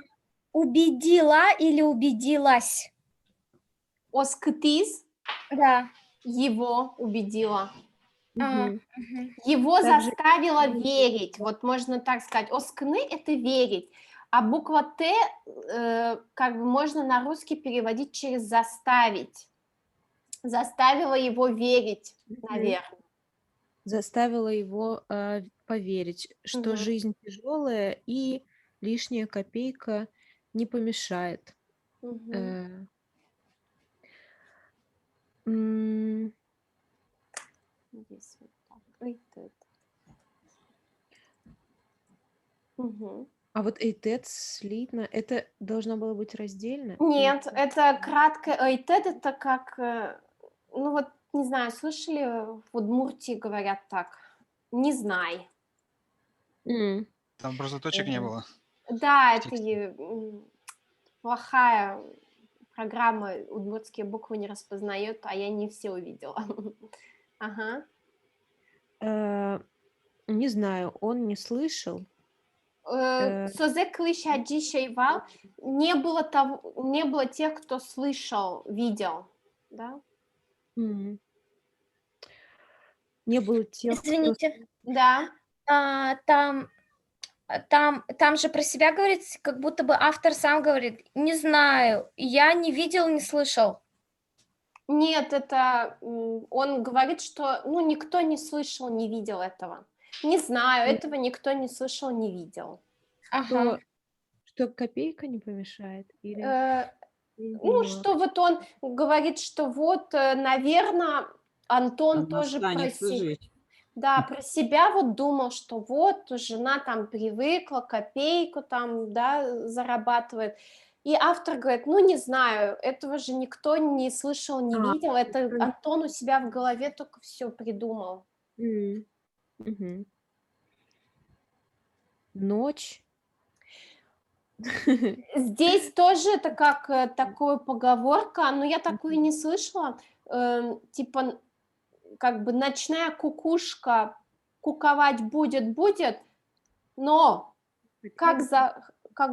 Убедила или убедилась? Оскытиз Да. его убедила. Мгм. Мгм. Его Также заставила верить. Вот можно так сказать. Оскны – это верить. А буква Т как бы можно на русский переводить через заставить. Заставила его верить, наверное. заставила его поверить, что Мгм. жизнь тяжелая и лишняя копейка не помешает. Мгм. Э, м, Здесь вот так. Ой, тут. Мгм. А вот эйтет слитно, это должно было быть раздельно? Нет, Или- это краткое «эйтед» — это как, ну вот, не знаю, слышали, в Удмуртии говорят так: «Не знай». М, Там просто точек не э, было Да, в это тексте. плохая программа, удмуртские буквы не распознает, а я не все увидела. Ага. э, Не знаю, он не слышал. Э, Созе клыща дичей вал. Не было тех, кто слышал, видел, да? м, Не было тех, кто... Извините. Да. Там там же про себя говорится, как будто бы автор сам говорит: «Не знаю, я не видел, не слышал». Нет, это, он говорит, что, ну, никто не слышал, не видел этого. Не знаю, м, этого никто не слышал, не видел. Ага. что копейка не помешает? Или Э, я не ну, поняла. что вот он говорит, что вот, наверно, Антон Она тоже станет жить. да, про себя вот думал, что вот жена там привыкла, копейку там, да, зарабатывает. И автор говорит: ну, не знаю, этого же никто не слышал, не А, видел, это м, Антон у себя в голове только все придумал. мгм. Ночь. Здесь тоже это как такая поговорка, но я такую не слышала. Типа, как бы ночная кукушка куковать будет, но как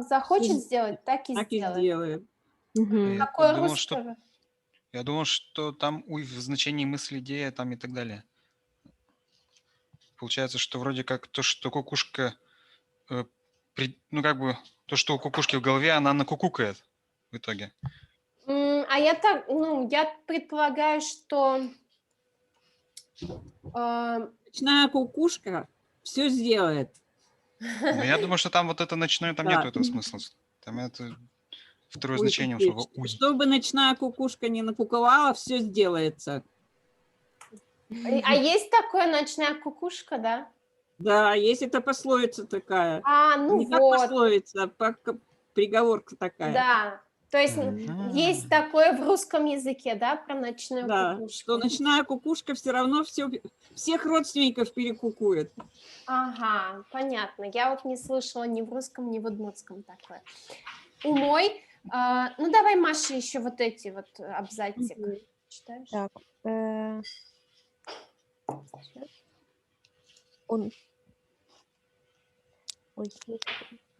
захочет Всё сделать, так и так и сделает. сделает. Мгм. Я Такое думал, что русское. я думал, что там в значении мысли, идея там и так далее. Получается, что вроде как то, что кукушка, э, ну как бы то, что у кукушки в голове, она накукукает в итоге. А я так, ну, я предполагаю, что э, Ночная кукушка все сделает. Но я думаю, что там вот это ночное, там нету Да. этого смысла. Там это второе Ой, значение у слова «уй». чтобы ночная кукушка не накуковала, все сделается. а есть такое ночная кукушка, да? Да, есть эта пословица такая. Ну Не как вот, пословица, а приговорка такая. да. То есть есть Мгм. такое в русском языке, да, про ночную Да, что кукушку. ночная кукушка все равно всех родственников перекукует. Ага, понятно. Я вот не слышала ни в русском, ни в удмуртском такое. Умой. Ну, давай, Маша, еще вот эти вот абзацик Мгм. читаешь? Так, щас. Он, ой,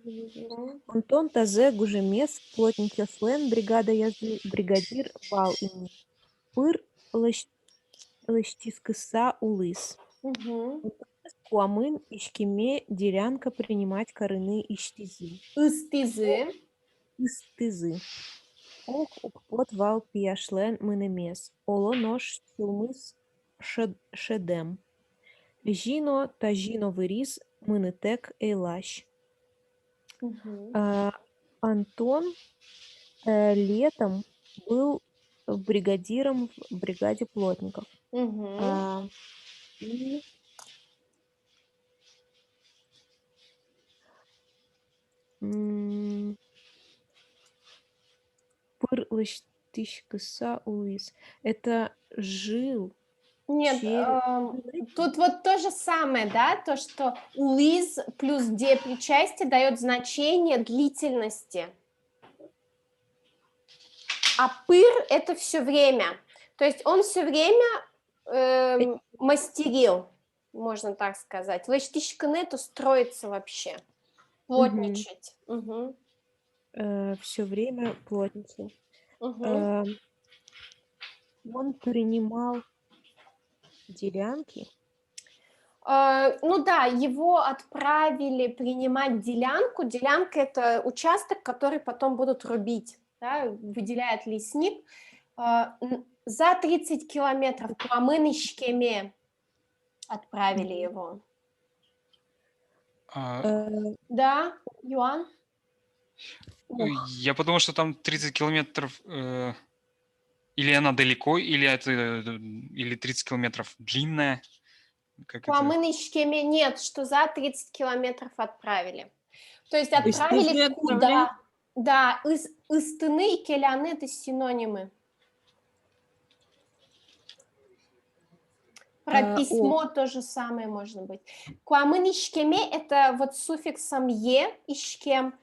Мгм. Антон тазе гужемес плотнича слен бригада язы бригадир вал имни пыр лыштискыса улыс. Мгм. Куамын ишкиме делянка принимать корыны иштизи. Ыстызы. Истызы. Ох, укпот вал пияшлен мынемес. Оло нож сюлмыс шедем. Жино та жино вырис мынытек эйлаш. Мгм. Антон летом был бригадиром в бригаде плотников. Мгм. А, и м, Пырлыш кыса Луис. Это жил Нет, через... тут вот то же самое, да, то, что улиз плюс де причастие дает значение длительности, а пыр это все время. То есть он все время мастерил, можно так сказать. Лэштишкан это строится вообще, плотничать. Мгм. Все время плотницу. Мгм. Он принимал делянки. Ну да, его отправили принимать делянку. Делянка – это участок, который потом будут рубить, да, выделяет лесник. За 30 километров по Амынышкеме отправили его. А, Да, Юан? Я подумал, что там 30 километров, или она далеко, или это, или 30 километров длинная. Как По это? Амынышкеме нет, что за 30 километров отправили. То есть То есть отправили уже отправляют? куда? Да, Истыны и Келяны – это синонимы. Про письмо то же самое можно быть. Куамын ишкеме – это вот с суффиксом «е» ишкем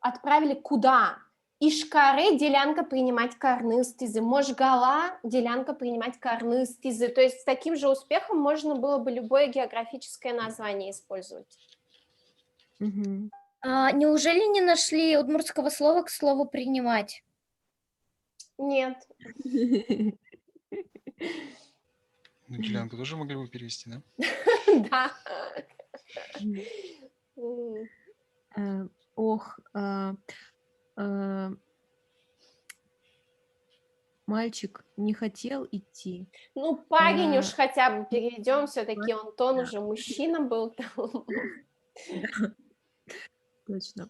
отправили куда? Ишкаре – делянка принимать карныстизы. Можгала – делянка принимать карныстизы. То есть с таким же успехом можно было бы любое географическое название использовать. Мгм. Неужели не нашли удмуртского слова к слову «принимать»? Нет. Ну, делянку тоже могли бы перевести, да? Да. Ох, мальчик не хотел идти. Ну, парень уж А, хотя бы перейдем, все-таки он да, уже мужчина был. точно.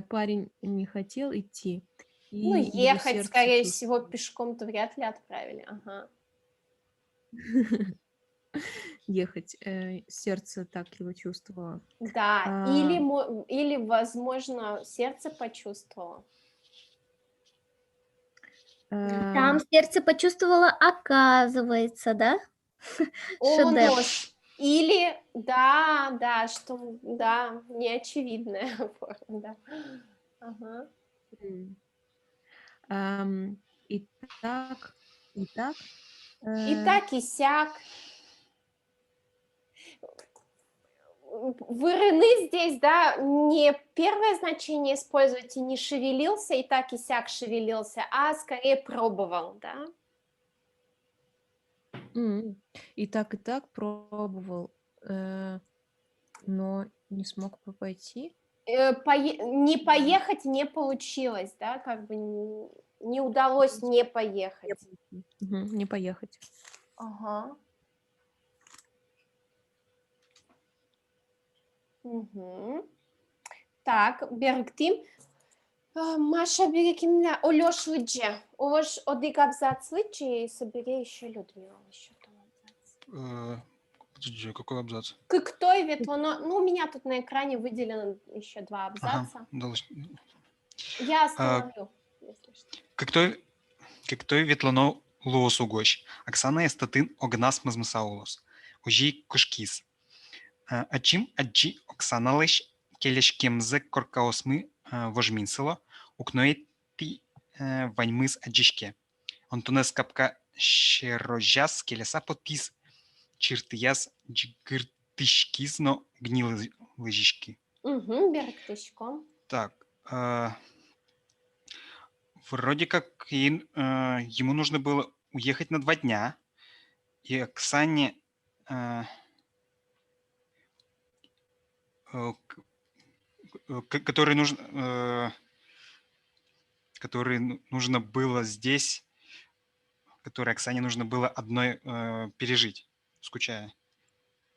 Парень не хотел идти, Ну, и его ехать, сердце скорее всего, чувствовало. пешком-то вряд ли отправили. Ага. Ехать. Сердце так его чувствовало. Да, А, или, возможно, сердце почувствовало. Там а, сердце почувствовало, оказывается, да? О, Шедевр. нож. Или, да, что, да, неочевидная форма, да. Ага. м. Ам, Итак, итак, И э, так, и сяк. Вырыны здесь, да, не первое значение используйте, не шевелился, и так, и сяк шевелился, а скорее пробовал, да. и так пробовал, но не смог пойти. Не поехать не получилось, да, как бы не удалось не поехать. Не поехать. Ага. Мгм. Так, Берегтим. Маша, Берегтим, Олёш Лыдже. Олёш одик абзац Лыдже и собери еще Людмила. Еще там абзац. Подожди, какой абзац? Кто и ветлоно. Ну, у меня тут на экране выделено еще 2 Ага, абзаца. А, Я остановлю, если что. как той ветлано лоосу гощ. Оксана эстатын огнас мазмасаулос. Ожи кушкис. Ачим аджи Оксаналыш келешкемзе коркаосмы вожминсело. Укноэти ваньмыз аджишке. Антонес капка шерожас келеса потис. Чиртияс джигыртышкизно гнилы лыжишки. Угу, Берегтышко. Так, вроде как ему нужно было уехать на 2 дня, и Оксане, который нужно было здесь, который Оксане нужно было одной пережить, скучая.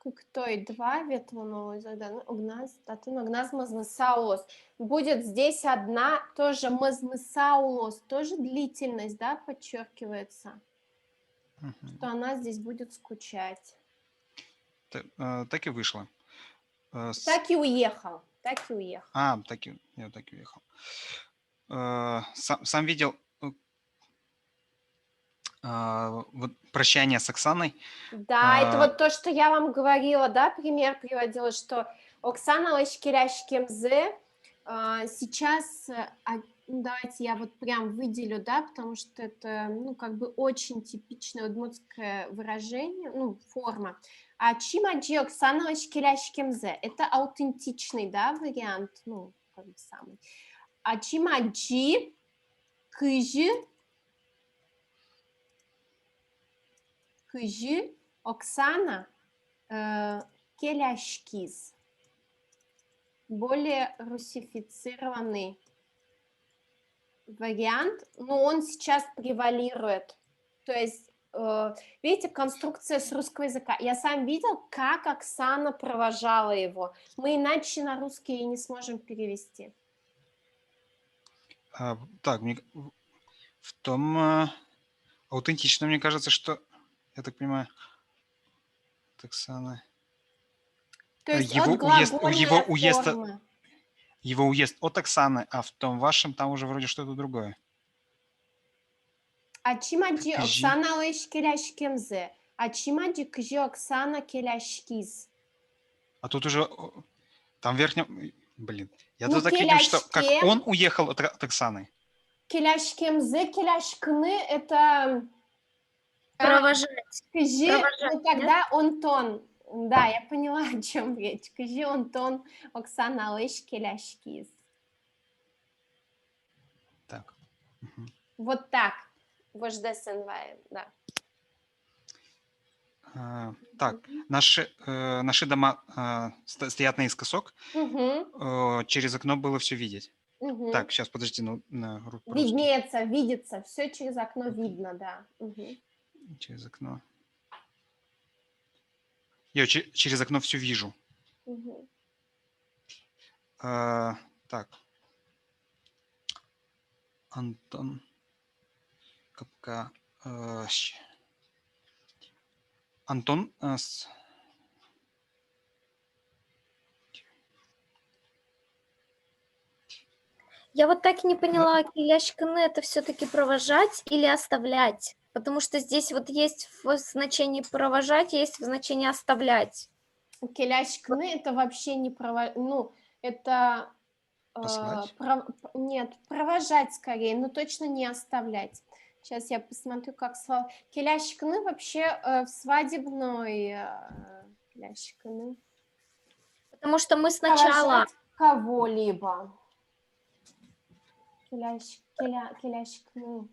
Кто и два ветвоновые заданы. Огназ, татын, огназ, мазмысаулос. Будет здесь одна, тоже мазмысаулос, тоже длительность, да, подчеркивается, Мгм. что она здесь будет скучать. Так и вышло. Так и уехал, так и уехал. Я так и уехал. Сам видел вот прощание с Оксаной. Да, это вот то, что я вам говорила, да, пример приводила, что Оксана Лашкиряшкемзе сейчас, давайте я вот прям выделю, да, потому что это, ну, как бы очень типичное удмуртское выражение, ну, форма. А Чимаджи Оксана Лашкиряшкемзе, это аутентичный, да, вариант, ну, как бы самый. А Чимаджи Кыжи Оксана Келяшкиз. Более русифицированный вариант, но он сейчас превалирует. То есть, видите, конструкция с русского языка. Я сам видел, как Оксана провожала его. Мы иначе на русский и не сможем перевести. Так, в том аутентично, мне кажется, что, я так понимаю, Оксана... То есть его от глагольной формы. Его уезд от Оксаны, а в том вашем там уже вроде что-то другое. Ачимаджи Кыжи. Оксана лыш келяшкемзе. Ачимаджи кыжи Оксана келяшкиз. А тут уже там в верхнем... Блин, я Ну, тут так видел, что как келяшке. он уехал от Оксаны. Келяшкемзе, келяшкны — это... Провожать. Кыжи, Провожать, ну тогда он тон. Да, я поняла, о чем речь. Кыжи он тон Оксана лыш келяшкиз. Так. Мгм. Вот так. Вождесен вай, да. Так, наши дома стоят наискосок. Угу, Через окно было все видеть. угу. Так, сейчас, подожди, ну, по-русски. Виднеется, видится, все через окно видно, да. Угу. Через окно. Я через окно все вижу. Угу. Так. Антон Капка. Антон. Я вот так и не поняла, келяшканы это все-таки провожать или оставлять? Потому что здесь вот есть в значении провожать, есть в значении оставлять. Келяшкны — это вообще не ну, это... Послать? Нет, провожать скорее, но точно не оставлять. Сейчас я посмотрю, как слово. Келяшкны вообще в свадебной... Келяшкны. Потому что мы сначала... Провожать кого-либо. Келяшкны.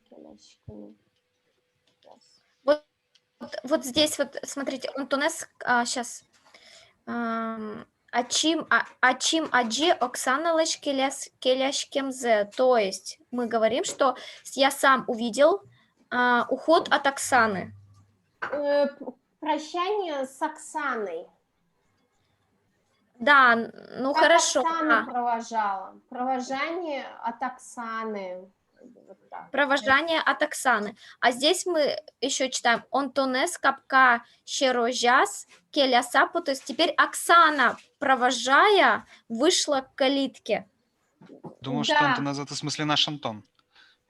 Вот здесь вот, смотрите, Антонес, сейчас. Ачим аджи Оксана лыш келяшкемзе. То есть мы говорим, что я сам увидел уход от Оксаны. Прощание с Оксаной. Да, ну Как хорошо. Оксана провожала. Провожание от Оксаны. Вот так. Провожание от Оксаны. А здесь мы еще читаем Онтонес капка щерожас келясапу. То есть теперь Оксана, провожая, вышла к калитке. Думаю, Да. что Антон, это в смысле наш Антон.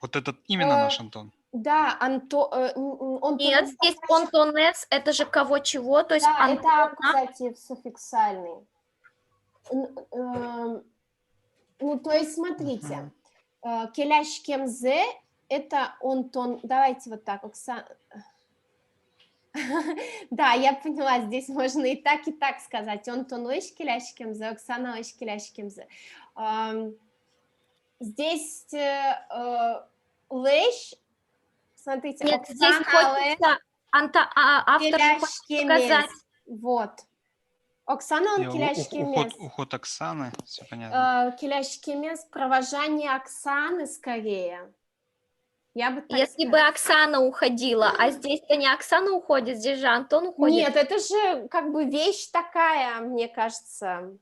Вот этот именно наш Антон. Да, Нет, здесь Онтонес, это же кого чего? То есть да, Антона... это аккузатив суффиксальный. Ну, то есть, смотрите, келяшкемзе — это Онтон... Давайте вот так, Оксана... Да, я поняла, здесь можно и так сказать. Онтон лыш келяшкемзе, Оксана лыш келяшкемзе. Здесь лыш, смотрите, Нет, здесь Оксана лыш автор же хочет сказать. Вот. Оксана он келяшкемез. Уход Оксаны, все понятно. Келяшкемез, провожание Оксаны скорее. Я бы так Если бы Оксана уходила, а здесь-то не Оксана уходит, здесь же Антон уходит. Нет, это же как бы вещь такая, мне кажется,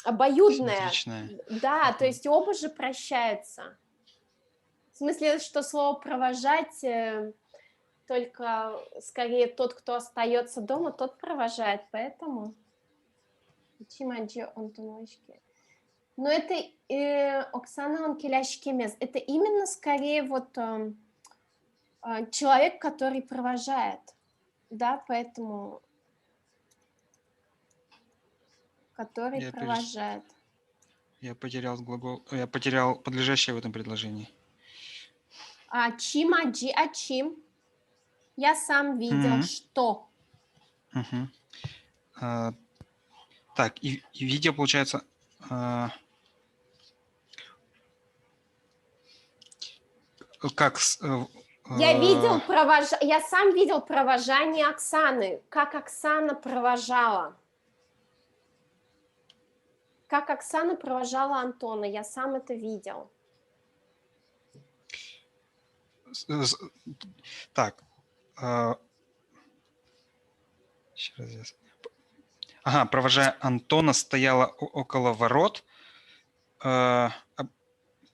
обоюдная. Симметричная. Да, то есть оба же прощаются. В смысле, что слово «провожать» только скорее тот, кто остается дома, тот провожает, поэтому... Чимаджи Антоновички. Но это Оксана Онкеляшкемес. Это именно скорее вот человек, который провожает. Да, поэтому... Который Я провожает. Я потерял глагол, я потерял подлежащее в этом предложении. Чимаджи, чим? Я сам видел, Мгм. что... Мгм. Так, и видео получается... как... Я сам видел провожание Оксаны, как Оксана провожала. Как Оксана провожала Антона, я сам это видел. Так. Сейчас здесь. Ага, провожая Антона, стояла около ворот,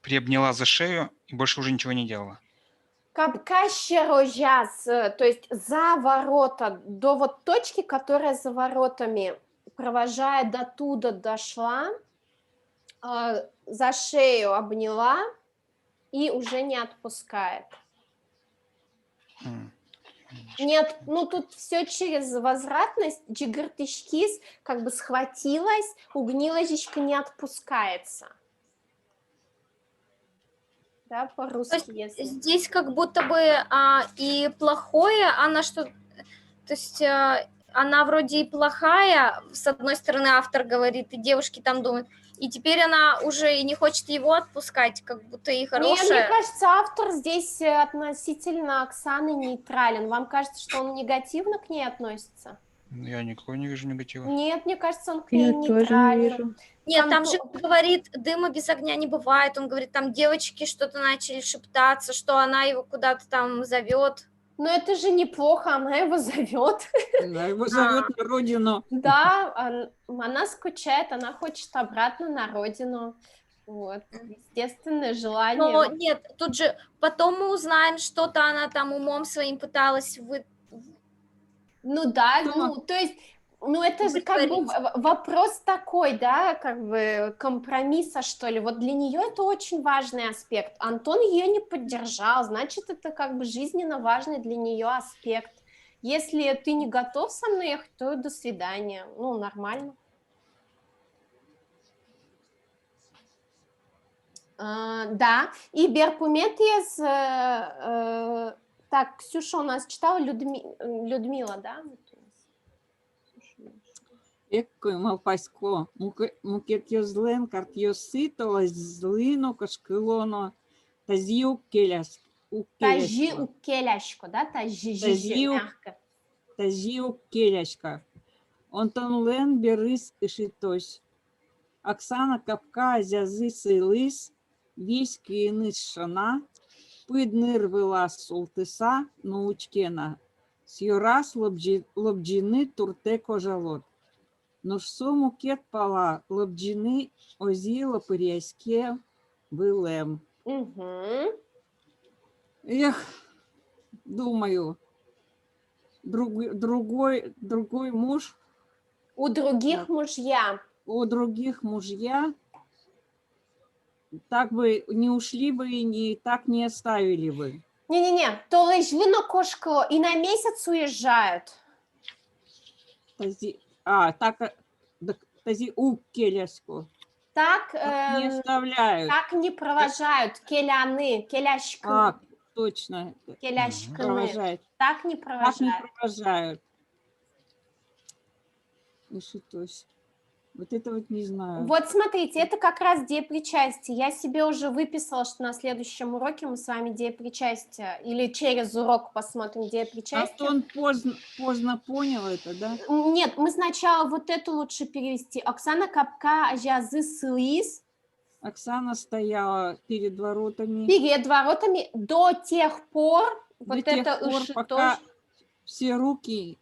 приобняла за шею и больше уже ничего не делала. Капка щерожас, то есть за ворота, до вот точки, которая за воротами, провожая до туда дошла, за шею обняла и уже не отпускает. Нет, ну тут все через возвратность, джигартышкис как бы схватилась, угнилочка не отпускается. Да, То по-русски, есть если. здесь как будто бы и плохое, она что... То есть она вроде и плохая, с одной стороны автор говорит, и девушки там думают, и теперь она уже и не хочет его отпускать, как будто и хорошая. Мне кажется, автор здесь относительно Оксаны нейтрален. Вам кажется, что он негативно к ней относится? Я никакого не вижу негатива. Нет, мне кажется, он к ней Я тоже не нейтрален. вижу. Нет, там же говорит, дыма без огня не бывает. Он говорит, там девочки что-то начали шептаться, что она его куда-то там зовет. Но это же неплохо, она его зовет. Она его зовет на родину. Да, она скучает, она хочет обратно на родину. Вот, естественное желание. Но нет, тут же потом мы узнаем, что-то она там умом своим пыталась Ну да, Что? ну то есть, ну это же как бы вопрос такой, да, как бы компромисса, что ли. Вот для нее это очень важный аспект. Антон ее не поддержал, значит, это как бы жизненно важный для нее аспект. Если ты не готов со мной ехать, то до свидания. Ну, нормально. Да, и Беркуметьес, так, Ксюша у нас читала, Людмила, да? Еккой малпасько, мукет йозлен, карт йосито, злино, кашкилоно, тазі укеляс. Тажи укеляшко, да? Тажи мягко. Тазі укеляшка. Онтон лен берис ишитось. Оксана капка зязы силис, весь киенис шана, пиднир вила султиса научкена. Сьорас лобджини турте кожалот. Ношсо мукет пала лобджини озі лопыряське вилем. Угу. Эх, думаю, другой муж, У других мужья. у других мужья, так бы не ушли бы и так не оставили бы. Не-не-не, то лежли на кошку и на месяц уезжают. Тази у келяску. Так, Не оставляют. так не провожают. Келяны, келяшкы. Точно. Келяшкыны. Провожают. Так не Так провожают. не провожают. Ишитось. Вот это вот не знаю. Вот смотрите, это как раз деепричастие. Я себе уже выписала, что на следующем уроке мы с вами деепричастие, или через урок посмотрим деепричастие. Антон поздно понял это, да? Нет, мы сначала вот это лучше перевести. Оксана капка ажазы сылис, Оксана стояла перед воротами Перед воротами до тех пор, до вот тех это пор, уши пока тоже. все руки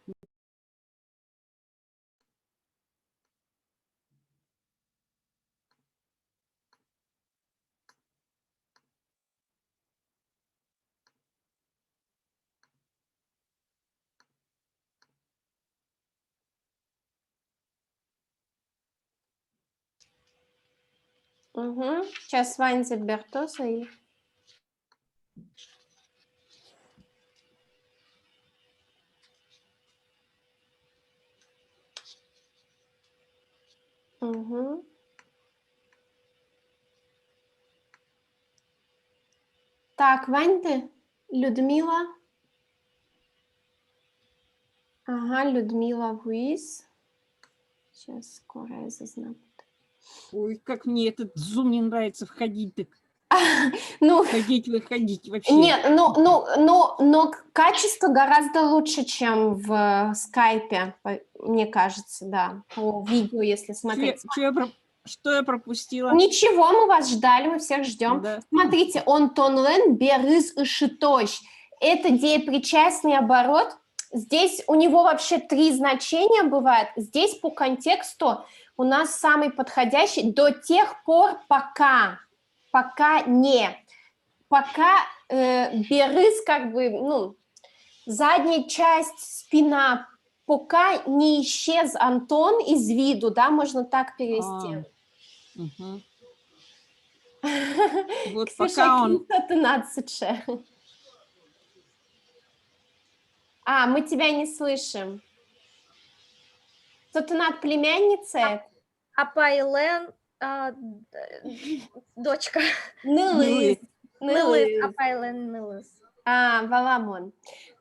Угу. Сейчас Ванза Бертоза и... Угу. Так, Вань, Людмила. Ага, Людмила Руиз. Сейчас скоро я зазнаю. Ой, как мне этот зум не нравится входить, так Ну, ходить, выходить вообще. нет, но качество гораздо лучше, чем в скайпе, мне кажется, да, по видео, если смотреть. Что я пропустила? Ничего, мы вас ждали, мы всех ждем. Да. Смотрите, он тонлен берыз и шитощ. Это деепричастный оборот. Здесь у него вообще 3 значения бывает. Здесь по контексту у нас самый подходящий до тех пор, пока не. Пока берыз, как бы, ну, задняя часть, спина, пока не исчез Антон из виду, да, можно так перевести. Угу. Вот Ксюша, пока он... 15. А, мы тебя не слышим. Тут над племянницей. Апайлен, дочка. Нылыз. Нылыз, Апайлен Нылыз. А, Валамон.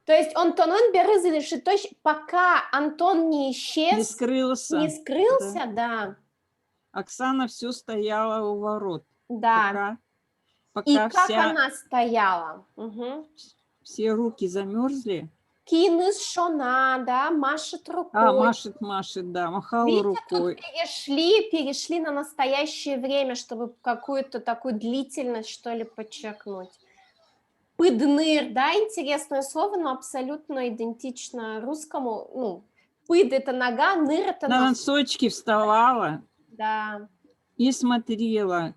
То есть он тонон берыз или шитощ, пока Антон не исчез. Не скрылся. Не скрылся, да. Оксана все стояла у ворот. Да. Пока И как она стояла? Угу. Все руки замерзли. Киныс шона, да, машет рукой. Машет, да, махала Видите, рукой. тут перешли на настоящее время, чтобы какую-то такую длительность, что ли, подчеркнуть. Пыдныр, да, интересное слово, но абсолютно идентично русскому. Ну, пыд – это нога, ныр – это На нос. носочки вставала. Да. И смотрела.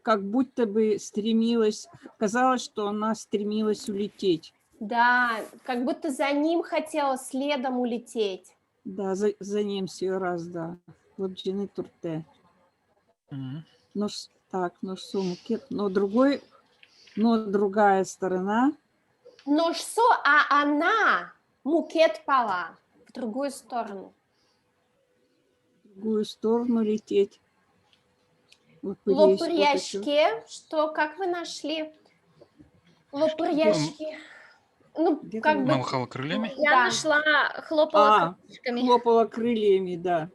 Как будто бы стремилась, казалось, что она стремилась улететь. Да, как будто за ним хотела следом улететь. Да, за ним все раз, да. Лобджины турте. Но сумки, но другая сторона. Но что, а она мукет пала в другую сторону. В другую сторону лететь. Лопырьяшки, что, как вы нашли? Лопырьяшки. Ну, как бы... Махала крыльями? Я нашла, хлопала крылышками. Хлопала крыльями, да.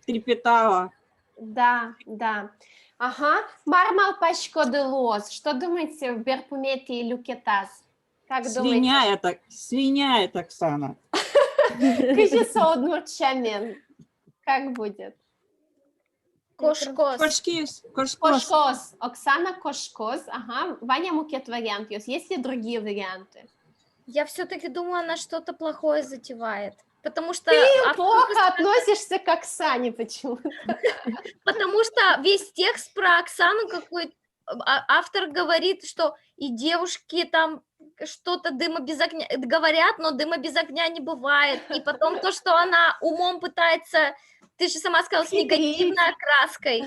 Трепетала. Да. Ага. Мармал пашкоделоз. Что думаете в Берпумете и Люкетас? Как думаете? Свиняет, Оксана. Как будет? Кошкос. Кошкос. Оксана Кошкос. Ага. Ваня Мукет вариант. Есть ли другие варианты? Я все-таки думаю, она что-то плохое затевает. Потому что... Ты плохо относишься к Оксане почему-то. Потому что весь текст про Оксану какой-то... Автор говорит, что и девушки там что-то дыма без огня говорят, но дыма без огня не бывает. И потом то, что она умом пытается... Ты же сама сказала, с негативной окраской.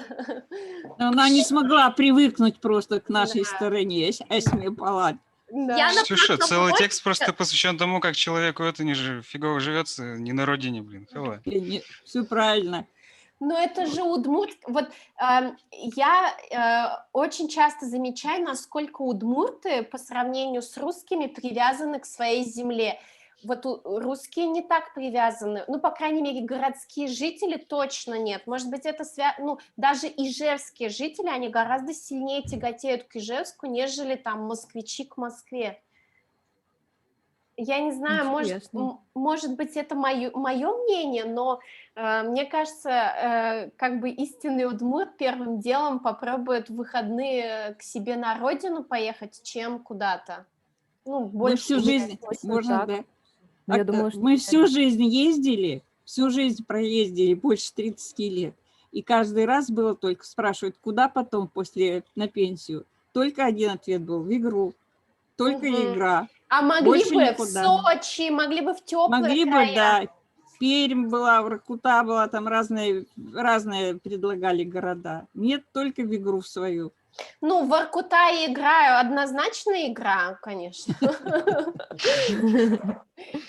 Она не смогла привыкнуть просто к нашей стороне. Да. Слушай, целый текст просто посвящен тому, как человеку это не фигово живется, не на родине, блин. Все правильно. Но это же удмурт. Вот я очень часто замечаю, насколько удмурты по сравнению с русскими привязаны к своей земле. Вот русские не так привязаны, ну, по крайней мере, городские жители точно нет. Может быть, это ну, даже ижевские жители, они гораздо сильнее тяготеют к Ижевску, нежели там москвичи к Москве. Я не знаю, Интересно. может быть, это мое мнение, но мне кажется, как бы истинный удмурт первым делом попробует в выходные к себе на родину поехать, чем куда-то. Ну, Мы больше всю жизнь, Точно можно, так. да? Но я думала, что Мы всю жизнь ездили, всю жизнь проездили, больше 30 лет. И каждый раз было только спрашивают, куда потом на пенсию. Только один ответ был – в игру. Только Мгм. игра. А могли Больше бы в никуда. Сочи, могли бы в теплые Могли бы, края. да, Пермь была, Воркута была, там разные предлагали города. Нет, только в игру в свою. Ну, в Воркута я играю, однозначно игра, конечно.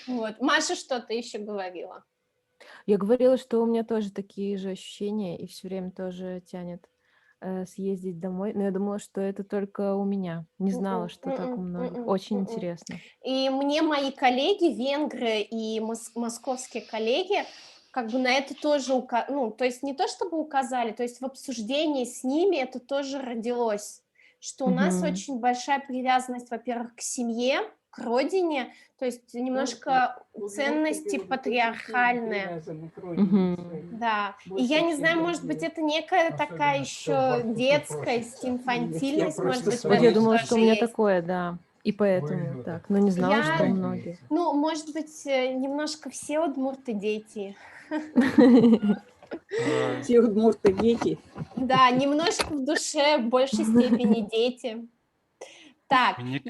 Вот. Маша что-то еще говорила. Я говорила, что у меня тоже такие же ощущения, и все время тоже тянет съездить домой. Но я думала, что это только у меня. Не знала, что так у многих. Очень интересно. И мне мои коллеги, венгры и московские коллеги, как бы на это тоже, ну, то есть не то чтобы указали, то есть в обсуждении с ними это тоже родилось, что у нас Мгм. очень большая привязанность, во-первых, к семье, к родине, то есть немножко ценности патриархальные. Мгм. Да, и я не знаю, может быть, это некая такая еще детскость, инфантильность, может быть, в Вот я этом думала, что у тоже меня есть. такое, да. И поэтому так. Но не знала, что у Я, многих. ну, может быть, немножко все удмурты дети. Э, Все удмурты дети. Да, немножко в душе, в большей степени дети. Так, Мне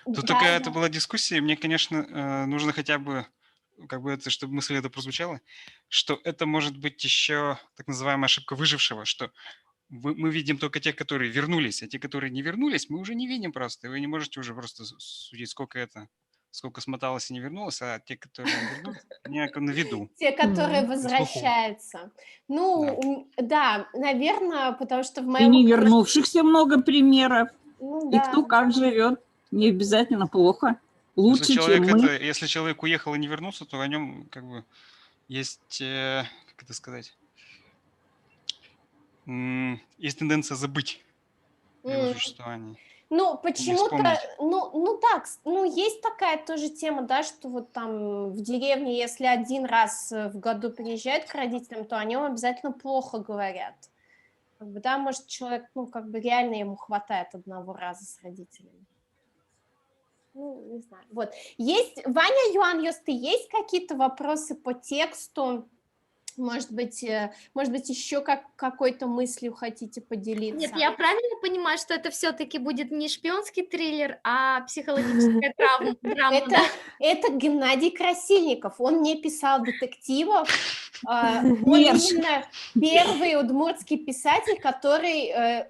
Тут да, такая это да. была дискуссия, и мне, конечно, нужно хотя бы, как бы это, чтобы мысль эта прозвучала, что это может быть еще так называемая ошибка выжившего, что мы видим только тех, которые вернулись, а те, которые не вернулись, мы уже не видим просто. И вы не можете уже просто судить, сколько смоталось и не вернулось, а те, которые вернулись, они как на виду, Те, которые М. на слуху. возвращаются. Да. Ну, да, наверное, потому что в И моем не окружении... вернувшихся много примеров. Ну, И да. кто как живет. Не обязательно плохо. Лучше, чем мы. Если человек уехал и не вернулся, то о нем как бы есть, как это сказать, есть тенденция забыть о его М. существовании, Ну, не почему-то, вспомнить. ну так, ну, есть такая тоже тема, да, что вот там в деревне, если один раз в году приезжают к родителям, то о нем обязательно плохо говорят. Как бы, да, может, человек, ну, как бы реально ему хватает одного раза с родителями. Ну, не знаю. Вот. Есть, Ваня, Юан, Йосты, есть какие-то вопросы по тексту? Может быть, еще какой-то мыслью хотите Нет, поделиться? я правильно понимаю, что это все-таки будет не шпионский триллер, а психологическая драма, Это, да? это Геннадий Красильников, он не писал детективов, он Мерш. именно первый удмуртский писатель, который,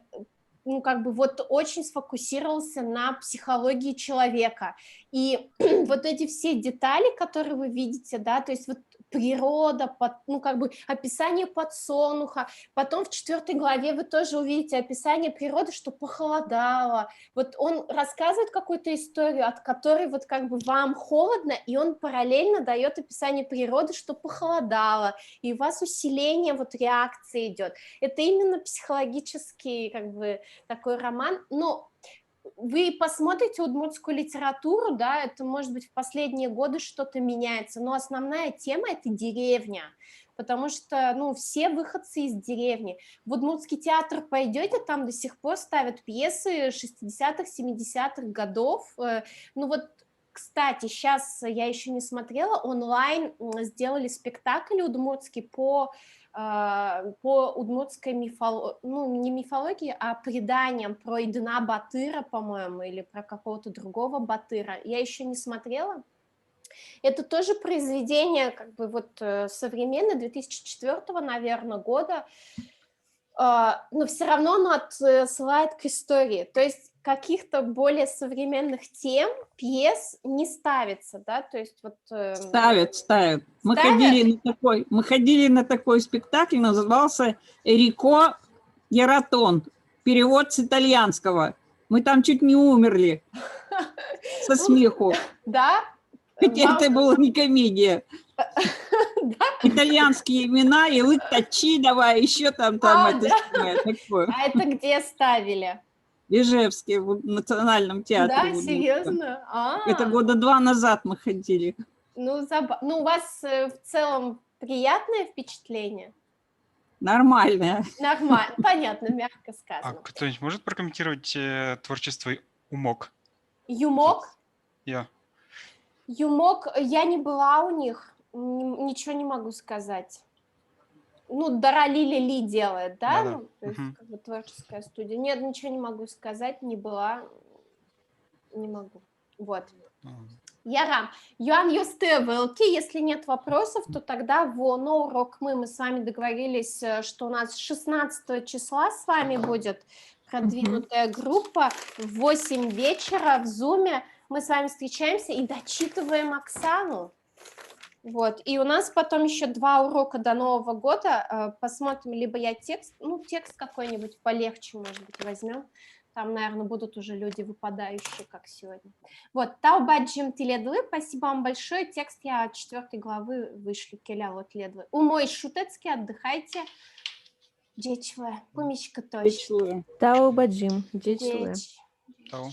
ну, как бы вот очень сфокусировался на психологии человека. И вот эти все детали, которые вы видите, да, то есть вот природа, ну, как бы описание подсолнуха, потом в 4 главе вы тоже увидите описание природы, что похолодало. Вот он рассказывает какую-то историю, от которой вот как бы вам холодно, и он параллельно дает описание природы, что похолодало, и у вас усиление вот реакции идет. Это именно психологический как бы такой роман, но вы посмотрите удмуртскую литературу, да, это, может быть, в последние годы что-то меняется, но основная тема – это деревня, потому что, ну, все выходцы из деревни. В удмуртский театр пойдете, там до сих пор ставят пьесы 60-х, 70-х годов, ну вот, кстати, сейчас я еще не смотрела, онлайн сделали спектакль удмуртский по удмуртской мифологии, ну, не мифологии, а преданиям про Идына Батыра, по-моему, или про какого-то другого Батыра. Я еще не смотрела. Это тоже произведение, как бы вот современное, 2004, наверное, года, но все равно оно отсылает к истории. То есть каких-то более современных тем, пьес не ставится, да, то есть вот... Ставят. Мы Ставят? ходили на такой спектакль, назывался «Эрико Яратон». Перевод с итальянского. Мы там чуть не умерли со смеху. Да? Хотя это была не комедия. Да? Итальянские имена, и лык-тачи, давай, еще там А, это да? самое такое. А это где ставили? В Ижевске, в Национальном театре. Да, Удмуртском. серьезно? Это года 2 назад мы ходили. Ну, ну, у вас в целом приятное впечатление? Нормально. Нормально, понятно, мягко А сказано. кто-нибудь может прокомментировать творчество Умок? Юмок? Я. Юмок, я не была у них, ничего не могу сказать. Ну, Даралили Ли делает, да? Да-да. Ну, то есть, Мгм. как бы творческая студия. Нет, ничего не могу сказать, не была, не могу. Вот. Ярам. Юан Юстевелки, если нет вопросов, то тогда в No Rock мы с вами договорились, что у нас 16 числа с вами будет продвинутая группа в 8 вечера в Зуме. Мы с вами встречаемся и дочитываем Оксану. Вот. И у нас потом еще 2 урока до Нового года. Посмотрим, либо я текст какой-нибудь полегче, может быть, возьмем. Там, наверное, будут уже люди выпадающие, как сегодня. Вот, Таубаджим Теледлы, спасибо вам большое. Текст я 4 главы вышлю, Келялот Ледлы. Умой Шутецкий, отдыхайте. Дечве, помещика точно. Печлую. Тао Баджим, дечь. Деч. Тау.